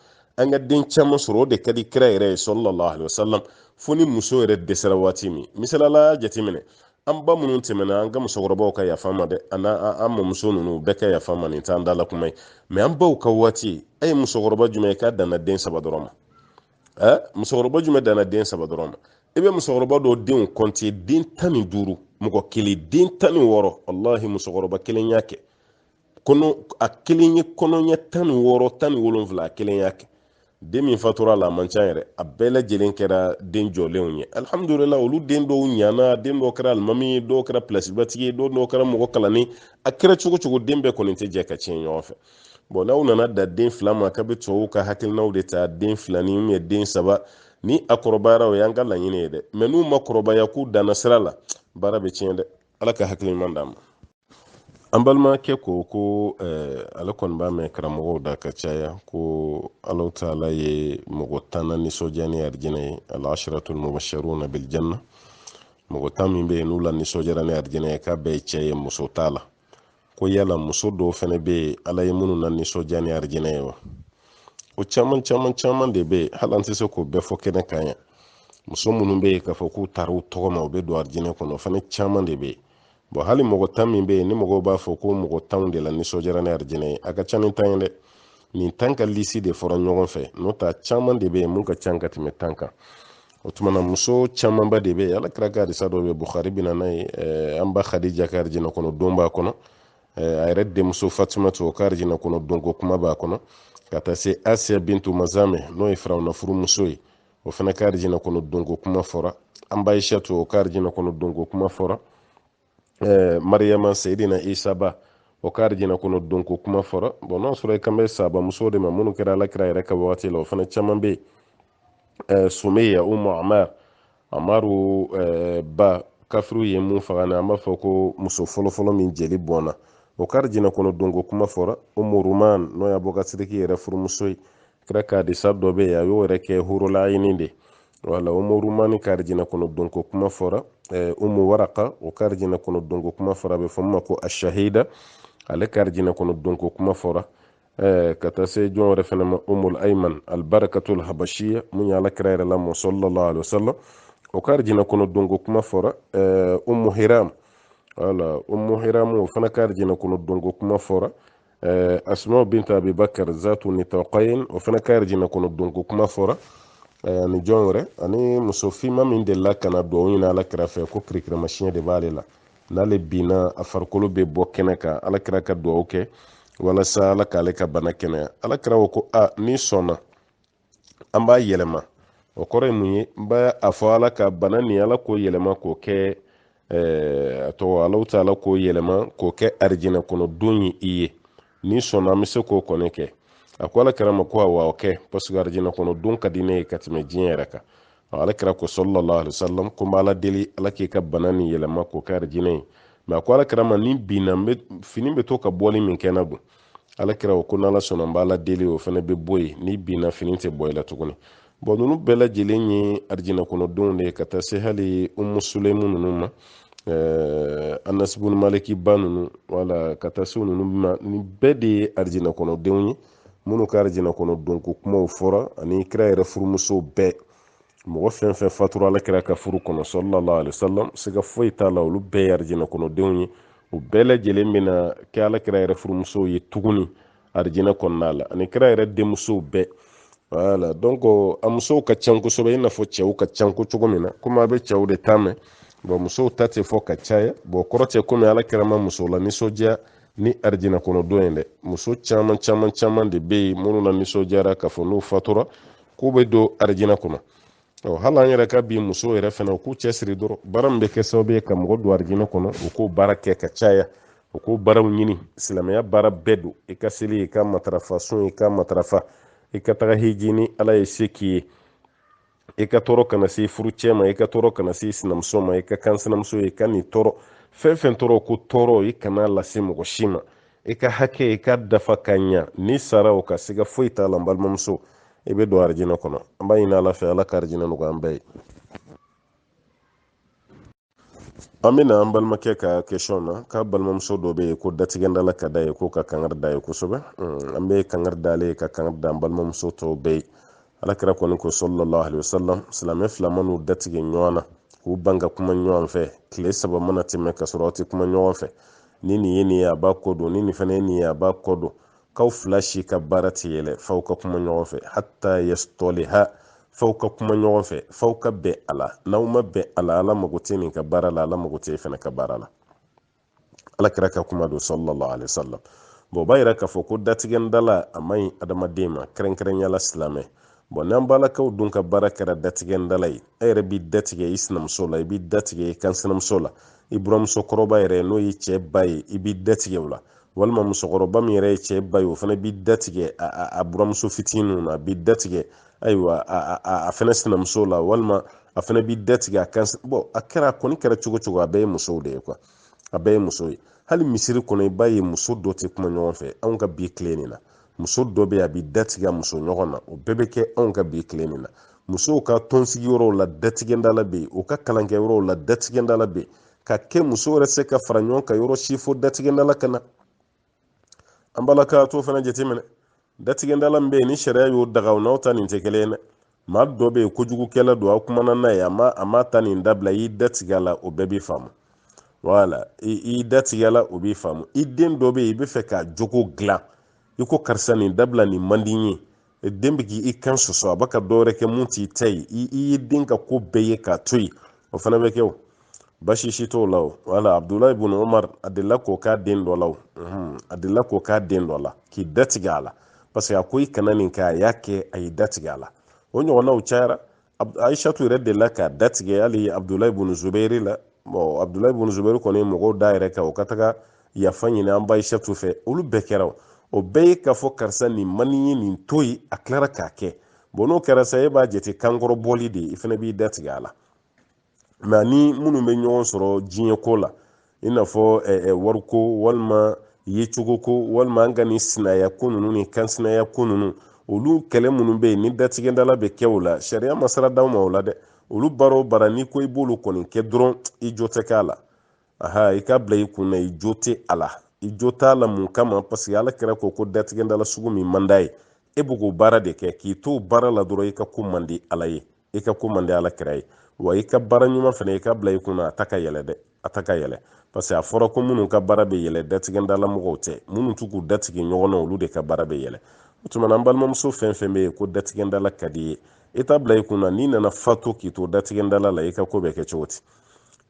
o de ka di kira yɛrɛ ye sallallahu alaihi wasallam fo ni muso yɛrɛ dɛsɛra waati min misalala jateminɛ an ba minnu tɛmɛna an ka musokɔrɔbaw ka yafa ma dɛ an mɔmuso ninnu bɛɛ ka yafa ma nin t'an dala kuma ye mais an baw ka waati a ye musokɔrɔba jumɛn ye k'a danna den 3 dɔrɔn ma musokɔrɔba jumɛn danna den 3 dɔrɔn ma i bɛ musokɔrɔba dɔw denw kɔnte den 15 mɔgɔ kelen den 16 wallahi musokɔrɔba kelen y'a kɛ a kelen ye kɔnɔɲɛ 16 17 a kelen y'a kɛ den min fatura la a man ca yɛrɛ a bɛɛ lajɛlen kɛra den jɔlenw ye alhamdulillah olu den dɔw ɲana den dɔw kɛra alimami ye dɔw kɛra pilasibatigi ye dɔw kɛra mɔgɔ kalanni a kɛra cogo cogo den bɛɛ kɔni tɛ jɛ ka tiɲɛ ɲɔgɔn fɛ bon n'aw nana da den 2 ma k'a bɛ tubabuw ka hakilinaw de ta den 2 ni den 3 ni a kɔrɔbayara o y'an ka laɲini ye dɛ mais n'u ma kɔrɔbaya k'u danna sira la baara bɛ tiɲɛ dɛ ala ka hakili ɲuman d'an ma an balimakɛ ko ale kɔni b'a mɛn karamɔgɔw da ka caya ko Alahu taala ye mɔgɔ 10 nisɔndiya ni arijinɛ ye al-asharatul mubashsharuna bil janna mɔgɔ 10 min bɛ yen n'u la nisɔndiyara ni arijinɛ ye k'a bɛɛ ye cɛ ye muso t'a la ko yala muso dɔw fana bɛ yen ala ye minnu na nisɔndiya ni arijinɛ ye wa o caman de bɛ yen hali an tɛ se k'o bɛɛ fɔ kɛnɛ kan yan muso minnu bɛ yen k'a fɔ k'u taara u tɔgɔ ma u bɛ don arijinɛ kɔnɔ o fana caman de bɛ yen bon hali mɔgɔ 10 min bɛ yen ni mɔgɔw b'a fɔ ko mɔgɔ 10 de la nisɔndiyara ni arijinɛ ye a ka ca ni 10 ye dɛ nin 10 ka lisi de fɔra ɲɔgɔn fɛ n'o tɛ caman de bɛ yen mun ka ca ka tɛmɛ 10 kan o tuma na muso camanba de bɛ yen ala kira ka hadisa dɔ bɛ Bukhari bɛ na n'a ye an ba Khadija ka arijinɛ kɔnɔ don b'a kɔnɔ a yɛrɛ denmuso fatimatu o ka arijinɛ kɔnɔ donko kuma b'a kɔnɔ ka taa se asiya bintu mazame n'o ye firawuna furumuso ye o fana ka arijinɛ kɔnɔ donko kuma fɔra an ba aishatu o ka arijinɛ kɔnɔ donko kuma fɔra mariyama sayidina isaba o ka arijinɛ kɔnɔ donko kuma fɔra bon n'a sɔrɔ i kan bɛ saba muso de ma minnu kɛra alakira yɛrɛ ka waati la o fana caman bɛ yen sumeya umu amaru ba kafiru ye mun faga na an b'a fɔ ko muso fɔlɔfɔlɔ min jeli bɔnna o ka arijinɛ kɔnɔ donko kuma fɔra umu ruman n'o y'a bɔ ka sidiki yɛrɛ furumuso ye kira ka hadisa dɔ bɛ yen a y'o yɛrɛ kɛ hurulaayini de wala umu rumani ka arijinɛ kɔnɔ donko kuma fɔra umu waraka o ka arijinɛ kɔnɔ donko kuma fɔra a bɛ fɔ min ma ko ashahida ale ka arijinɛ kɔnɔ donko kuma fɔra ka taa se jɔn wɛrɛ fana ma umul ayman albarakatul habashiya mun ye alakira yɛrɛ lamɔ sallallahu alaihi wasallam o ka arijinɛ kɔnɔ donko kuma fɔra umu hiram wala umu hiram o fana ka arijinɛ kɔnɔ donko kuma fɔra asma bintu abibakar zatu nitaqayn o fana ka arijinɛ kɔnɔ donko kuma fɔra ani jɔn wɛrɛ ani muso finma min delila ka na duwawu ɲini alakira fɛ ko kirikirimasiyɛn de b'ale la n'ale binna a farikolo bɛ bɔ kɛnɛ kan alakira ka duwawu kɛ walasa ala k'ale ka bana kɛnɛya alakira ko ni sɔnna an b'a yɛlɛma o kɔrɔ ye mun ye n b'a a fɔ ala ka bana nin ala k'o yɛlɛma k'o kɛ a tɔgɔ alaw ta ala k'o yɛlɛma k'o kɛ arijinɛ kɔnɔ don ye i ye ni sɔnna an bɛ se k'o kɔni kɛ a ko alakira ma ko awa o kɛ parce que arijinɛ kɔnɔ don ka di ne ye ka tɛmɛ diɲɛ yɛrɛ kan alakira ko sallallahu alaihi wasallam ko n b'a ala deli ala k'i ka bana nin yɛlɛma k'o kɛ arijinɛ ye mɛ a ko alakira ma ni binna fini bɛ to ka bɔli min kɛ na don alakira ko n'ala sɔnna n b'a ala deli o fana bɛ bɔ yen ni binna fini tɛ bɔ i la tuguni bon ninnu bɛɛ lajɛlen ye arijinɛ kɔnɔdenw de ye ka taa se hali umu sulemu ninnu ma anasi bun maliki ba ninnu wala ka taa se ninnu ma nin bɛɛ de ye arijinɛ kɔnɔdenw ye minnu ka arijinɛ kɔnɔdon ko kumaw fɔra ani kira yɛrɛ furumusow bɛɛ mɔgɔ fɛn fɛn fatura alakira ka furu kɔnɔ sallallahu alaihi wasallam siga foyi t'a la olu bɛɛ ye arijinɛ kɔnɔdenw ye u bɛɛ lajɛlen bɛna kɛ alakira yɛrɛ furumusow ye tuguni arijinɛ kɔnɔna la ani kira yɛrɛ denmusow bɛɛ wala donc a musow ka can kosɛbɛ i n'a fɔ cɛw ka can ko cogo min na komi a bɛ cɛw de ta mɛn bon musow ta tɛ fɔ ka caya bon kɔrɔ tɛ komi alakira ma musow la nisɔndiya ni arijinɛ kɔnɔdon ye dɛ muso caman caman caman de bɛ yen minnu na nisɔndiyara k'a fɔ n'u fatura k'u bɛ don arijinɛ kɔnɔ hali an yɛrɛ ka bi musow yɛrɛ fana u k'u cɛsiri dɔrɔn baara min bɛ kɛ sababu ye ka mɔgɔ don arijinɛ kɔnɔ u k'o baara kɛ ka caya u k'o baaraw ɲini silamɛya baara bɛɛ don i ka seli i ka matarafa sun i ka matarafa i ka taga hiji ni ala ye se k'i ye i ka tɔɔrɔ kana se furucɛ ma i ka tɔɔrɔ kana se sinamuso ma i ka kan sinamuso ye i ka nin tɔɔrɔ fɛn fɛn tɔɔrɔ ko tɔɔrɔ i kana lase mɔgɔ si ma i ka hakɛ i ka dafa ka ɲa ni sara o ka siga foyi t'a la n balimamuso i bɛ don arijinɛ kɔnɔ an b'a ɲini ala fɛ ala ka arijinɛ nɔgɔya an bɛɛ ye an bɛna an balimakɛ ka question na k'a balimamuso dɔ bɛ yen ko datigɛndala ka da ye k'o ka kangari da ye kosɛbɛ an bɛ kangari da ale ka kangari da an balimamuso tɔw bɛɛ ye alakira kɔni ko sallallahu alaihi wasallam silamɛ fila man'u datigɛ ɲɔgɔn na k'u ban ka kuma ɲɔgɔn fɛ tile 3 mana tɛmɛ ka sɔrɔ aw tɛ kuma ɲɔgɔn fɛ ni nin ye nin ye a b'a kɔ don ni nin fana ye nin ye a b'a kɔ don k'aw fila si ka baara tɛ yɛlɛ f'aw ka kuma ɲɔgɔn fɛ hatta yastoliha f'aw ka kuma ɲɔgɔn fɛ f'aw ka bɛn a la n'aw ma bɛn a la ala mago tɛ nin ka baara la ala mago tɛ e fana ka baara la alakira ka kuma don sallallahu alaihi wasallam bon o b'a yira k'a fɔ ko datigɛndala a man ɲi adamaden ma kɛrɛnkɛrɛnyala silamɛ bon n'an balakaw dun ka baara kɛra datigɛndala ye e yɛrɛ b'i datigɛ i sinamuso la i b'i datigɛ i kansinamuso la i buramuso kɔrɔba yɛrɛ n'o ye cɛ ba ye i b'i datigɛ o la walima musokɔrɔba min yɛrɛ ye cɛ ba ye o fana b'i datigɛ a buramuso fitininw na a b'i datigɛ ayiwa a fana sinamuso la walima a fana b'i datigɛ a kan bon a kɛra a kɔni kɛra cogo cogo a bɛɛ ye musow de ye quoi a bɛɛ ye muso ye hali misiri kɔnɔ i b'a ye muso dɔ tɛ kuma ɲɔgɔn fɛ anw ka bi tile nin na muso dɔ bɛ yen a bɛ datigɛ muso ɲɔgɔn na o bɛɛ bɛ kɛ anw ka bi tile nin na musow ka tɔnsigiyɔrɔw la datigɛndala bɛ yen u ka kalankɛyɔrɔw la datigɛndala bɛ yen ka kɛ muso yɛrɛ se ka fara ɲɔgɔn kan yɔrɔ si fo datigɛndala ka na an bala ka to fana jateminɛ datigɛndala min bɛ yen ni sariya y'o daga o n'aw ta nin tɛ kelen ye dɛ maa dɔ bɛ yen kojugukɛla don aw kumana n'a ye a ma ta nin dabila i datigɛ a la o bɛɛ b'i faamu wala i datigɛ la o b'i faamu i den dɔ bɛ yen i bɛ fɛ ka jogo dilan i ko karisa nin dabila nin man di n ye den bɛ k'i kan sɔsɔ a bɛ ka dɔ wɛrɛ kɛ mun t'i ta ye i ye den ka ko bɛɛ ye k'a to yen o fana bɛ kɛ o bashi shi to law wala Abdullah ibn Umar adilla ko ka den do law adilla ko ka den do la ki datigala parce que akoy kananin ka yake ay datigala wonyo na uchara Aisha tu redde la ka datige ali Abdullah ibn Zubair la bon Abdullah ibn Zubair ko ne mo daire ka o kataga ya fanyina an ba Aisha tu fe olu bekeraw o beye ka fo karsa ni mani ni toyi a clara ka kɛ bono kɛra sa e b'a jate kankɔrɔ bɔli de i fana b'i datigɛ a la mais ni minnu bɛ ɲɔgɔn sɔrɔ diɲɛ ko la i n'a fɔ wariko walima yecogo ko walima an ka ni sinaya ko ninnu ni kansinaya ko ninnu olu kɛlɛ minnu bɛ yen ni datigɛdala bɛ kɛ o la sariya ma sira d'aw ma o la dɛ olu baara o baara n'i ko i b'olu kɔni kɛ dɔrɔn i jo tɛ k'a la aha i ka bila i kun na i jo tɛ a la i jo t'a la mun kama parce que ala kɛra ko datigɛdala sugu min man d'a ye e b'o k'o baara de kɛ k'i to baara la dɔrɔn i ka ko man di ala ye i ka ko man di ala kɛra ye wa i ka baara ɲuman fana i ka bila i kunna a ta ka yɛlɛ dɛ a ta ka yɛlɛ parce que a fɔra ko minnu ka baara bɛ yɛlɛ datigɛdala mɔgɔw tɛ minnu t'u k'u datigɛ ɲɔgɔn na olu de ka baara bɛ yɛlɛ o tuma na an balimamuso fɛn fɛn bɛ yen ko datigɛdala ka di ye i t'a bila i kunna n'i nana fatu k'i to datigɛdala la i ka ko bɛ kɛ cogo di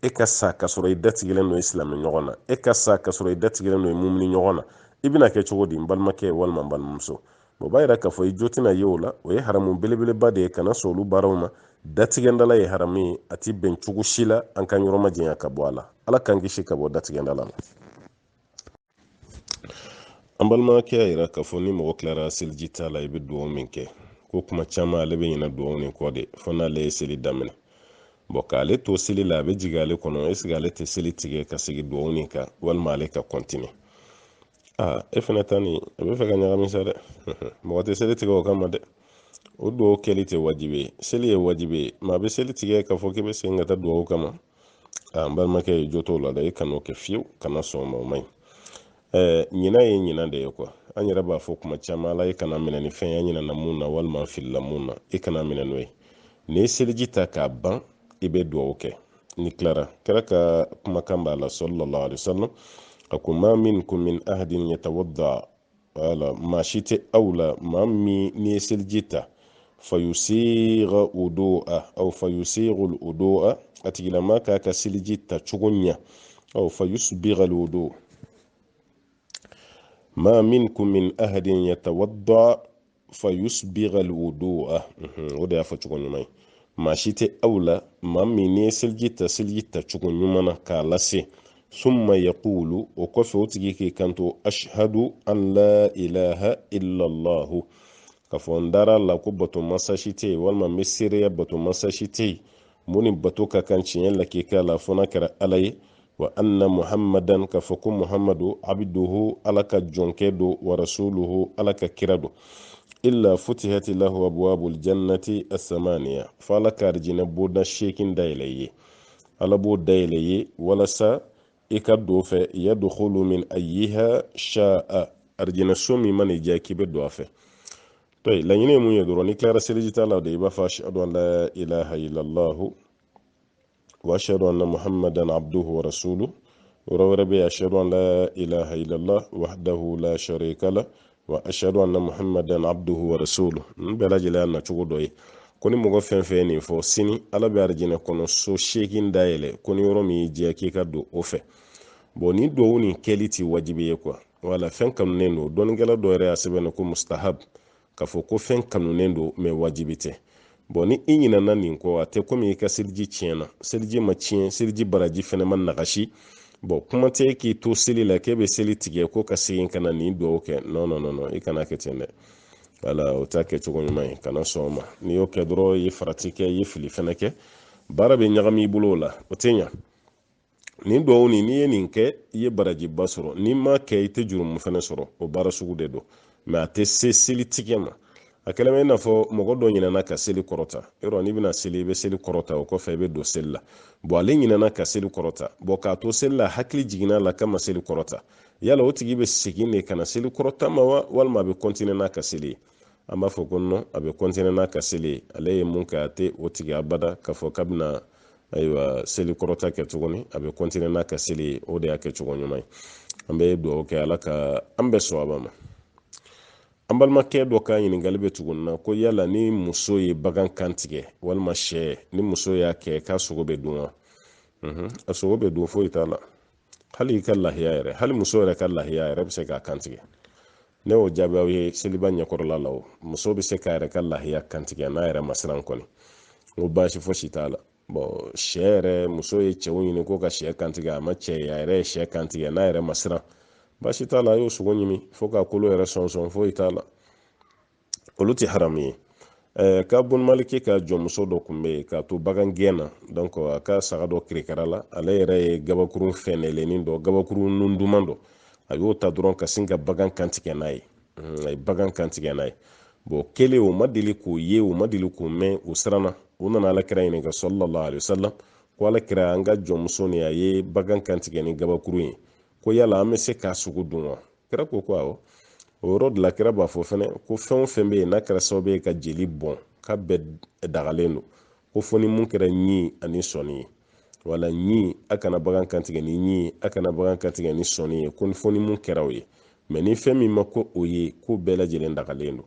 e ka sa ka sɔrɔ i datigɛlen don i silamɛ ɲɔgɔn na e ka sa ka sɔrɔ i datigɛlen don i mumini ɲɔgɔn na i bɛna kɛ cogo di n balimakɛ walima n balimamuso o b'a yira k'a fɔ i jo tɛna ye o la o ye haramu belebeleba de ye kana sɔn olu baaraw ma datigɛdala ye haramu ye a ti bɛn cogo si la an ka yɔrɔ ma janya ka bɔ a la ala k'an kisi ka bɔ datigɛdala ma an balimakɛ y'a yira k'a fɔ ni mɔgɔ tilara seliji ta la i bɛ dugawu min kɛ ko kuma caman ale bɛ ɲinɛ dugawu nin kɔ de fɔ n'ale ye seli daminɛ bon k'ale to seli la a bɛ jigin ale kɔnɔ est-ce que ale tɛ seli tigɛ ka segin dugawu nin kan walima ale ka continuer e fana ta nin a bɛ fɛ ka ɲagami sa dɛ mɔgɔ tɛ seli tigɛ o kama dɛ o dugawu kɛli tɛ wajibi ye seli ye wajibi ye maa bɛ seli tigɛ k'a fɔ k'i bɛ segin ka taa dugawu kama n balimakɛ ye jo t'o la dɛ i kan'o kɛ fiyewu kana sɔn o ma o man ɲi ɲinan ye ɲinan de ye kuwa an yɛrɛ b'a fɔ kuma caman ala i kana minɛ ni fɛn ya ɲinana mun na walima filila mun na i kana minɛ n'o ye n'i ye seliji ta k'a ban i bɛ dugawu kɛ ni tilara kɛra ka kumakan b'a la sallallahu alaihi wasallam a ko ma minkum min ahadin yatawadda wala maa si tɛ aw la maa min n'i ye seliji ta fayusiga wudu'a aw fayusigu wudu'a a tigilama k'a ka seliji ta cogo ɲɛ aw fayusbiga wudu ma minkum min ahadin yatawadda fayusbiga wudu'a o de y'a fɔ cogo ɲuman ye maa si tɛ aw la maa min n'i ye seliji ta cogo ɲuman na k'a lase summa yaqulu o kɔfɛ o tigi k'i kanto ashhadu an la ilaha illallahu ka fɔ n dara la ko bato masa si tɛ yen walima n bɛ seereya bato masa si tɛ yen mun ni bato ka kan tiɲɛ lakika la fɔ n'a kɛra ala ye wa anna muhammadan ka fɔ ko muhammadu abduhu ala ka jɔnkɛ do wa rasuluhu ala ka kira do illa futihati lahu abwabul jannati as-samaniya fa ala ka arjina boda shekin dayɛlɛ ye ala b'o dayɛlɛ ye walasa i ka don fɛ yadkhulu min ayyiha sha'a arjina so min mana diya k'i bɛ don a fɛ to laɲini ye mun ye dɔrɔn ni tilara seliji ta la de i b'a fɔ ashhadu an la ilaha illallah wa ashhadu anna muhammadan abduhu wa rasuluhu yɔrɔ wɛrɛ bɛ yen ashhadu an la ilaha illallah wahdahu la sharika lah wa ashhadu anna muhammadan abduhu wa rasuluhu bɛɛ lajɛlen y'a nacogo dɔ ye ko ni mɔgɔ fɛn fɛn ye nin fɔ sini ala bɛ arijinɛ kɔnɔ so seegin dayɛlɛ ko ni yɔrɔ min y'i diya k'i ka don o fɛ bon ni duwawu nin kɛli ti wajibi ye quoi wala fɛn kanunen don dɔnnikɛla dɔ yɛrɛ y'a sɛbɛn ko mustahab ka fɔ ko fɛn kanunen don mais wajibi tɛ bon ni i ɲinana nin kɔ a tɛ komi i ka seliji tiɲɛna seliji ma tiɲɛ seliji baraji fɛnɛ ma nagasi bon kuma tɛ k'i to seli la k'e bɛ seli tigɛ ko ka segin ka na nin duwawu kɛ non non non i kana kɛ ten dɛ wala o t'a kɛ cogo ɲuman ye kana sɔn o ma n'i y'o kɛ dɔrɔn i ye farati kɛ i ye fili fɛnɛ kɛ baara bɛ ɲagami i bolo o la o tɛ ɲa nin duwawu nin n'i ye nin kɛ i ye barajiba sɔrɔ n'i ma kɛ i tɛ jurumu fɛnɛ sɔrɔ o baara sugu de don mais a tɛ se seli tigɛ ma a kɛlen bɛ i n'a fɔ mɔgɔ dɔ ɲinɛna ka seli kɔrɔta yɔrɔ n'i bɛna seli i bɛ seli kɔrɔta o kɔfɛ i bɛ don seli la bon ale ɲinɛna ka seli kɔrɔta bon k'a to seli la hakili jiginna a la k'a ma seli kɔrɔta yala o tigi bɛ segin de ka na seli kɔrɔta ma wa walima a bɛ continuer n'a ka seli ye an b'a fɔ ko non a bɛ continuer n'a ka seli ye ale ye mun kɛ a tɛ o tigi abada k'a fɔ k'a bɛna ayiwa seli kɔrɔta kɛ tuguni a bɛ continuer n'a ka seli ye o de y'a kɛ cogo ɲuman ye an bɛ dugawu kɛ ala ka an bɛɛ sɔn a ba ma an balimakɛ dɔ ka ɲininkali bɛ tuguni na ko yala ni muso ye bagan kan tigɛ walima sɛ ni muso y'a kɛ k'a sogo bɛ dun wa a sogo bɛ dun foyi t'a la hali i ka lahiya yɛrɛ hali muso yɛrɛ ka lahiya yɛrɛ bɛ se k'a kantigɛ ne y'o jaabi aw ye seliba ɲɛkɔrɔla la o muso bɛ se k'a yɛrɛ ka lahiya kantigɛ n'a yɛrɛ ma siran kɔni n ko baasi fosi t'a la bon sɛ yɛrɛ muso ye cɛw ɲini ko ka sɛ kantigɛ a ma cɛ ye a yɛrɛ ye sɛ kantigɛ n'a yɛrɛ ma siran baasi t'a la a y'o sogo ɲimi fo k'a kolo yɛrɛ sɔnsɔn foyi t'a la olu tɛ haramu ye ka bun maliki ka jɔnmuso dɔ tun bɛ yen k'a to bagan gɛn na donc a ka saga dɔ kirikara la ale yɛrɛ ye gabakurun fɛnɛlenin dɔ gabakurun nun duman dɔ a y'o ta dɔrɔn ka sin ka bagan kantigɛ n'a ye a ye bagan kantigɛ n'a ye bon kelen o ma deli k'o ye o ma deli k'o mɛn o siranna o nana alakira ɲininka sallallahu alaihi wasallam ko alakira an ka jɔnmuso ni a ye bagan kantigɛ ni gabakurun ye ko yala an bɛ se k'a sogo dun wa kira ko awɔ o yɔrɔ de la kira b'a fɔ fɛnɛ ko fɛn o fɛn bɛ yen n'a kɛra sababu ye ka jeli bɔn k'a bɛɛ dagalen don ko fɔ ni mun kɛra ɲi ani sɔni ye wala ɲi a kana bagan kantigɛ ni ɲi ye a kana bagan kantigɛ ni sɔni ye ko fɔ ni mun kɛra o ye mɛ ni fɛn min ma ko o ye ko bɛɛ lajɛlen dagalen don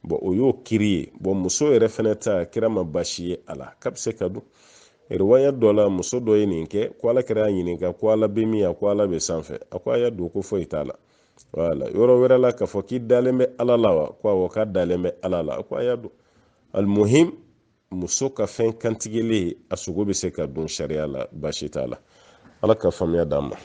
bon o y'o kiri ye bon muso yɛrɛ fɛnɛ ta kira ma baasi ye a la k'a bɛ se ka dun riwaya dɔ la muso dɔ ye nin kɛ ko ala kɛra ɲininka ko ala bɛ min a ko ala bɛ sanfɛ a ko a y'a don ko foyi t'a la wala yɔrɔ wɛrɛ la k'a fɔ k'i dalen bɛ ala la wa ko awɔ k'a dalen bɛ ala la a ko a y'a don alimuhim muso ka fɛn kantigɛlen a sogo bɛ se ka dun sariya la baasi t'a la ala ka faamuya d'an ma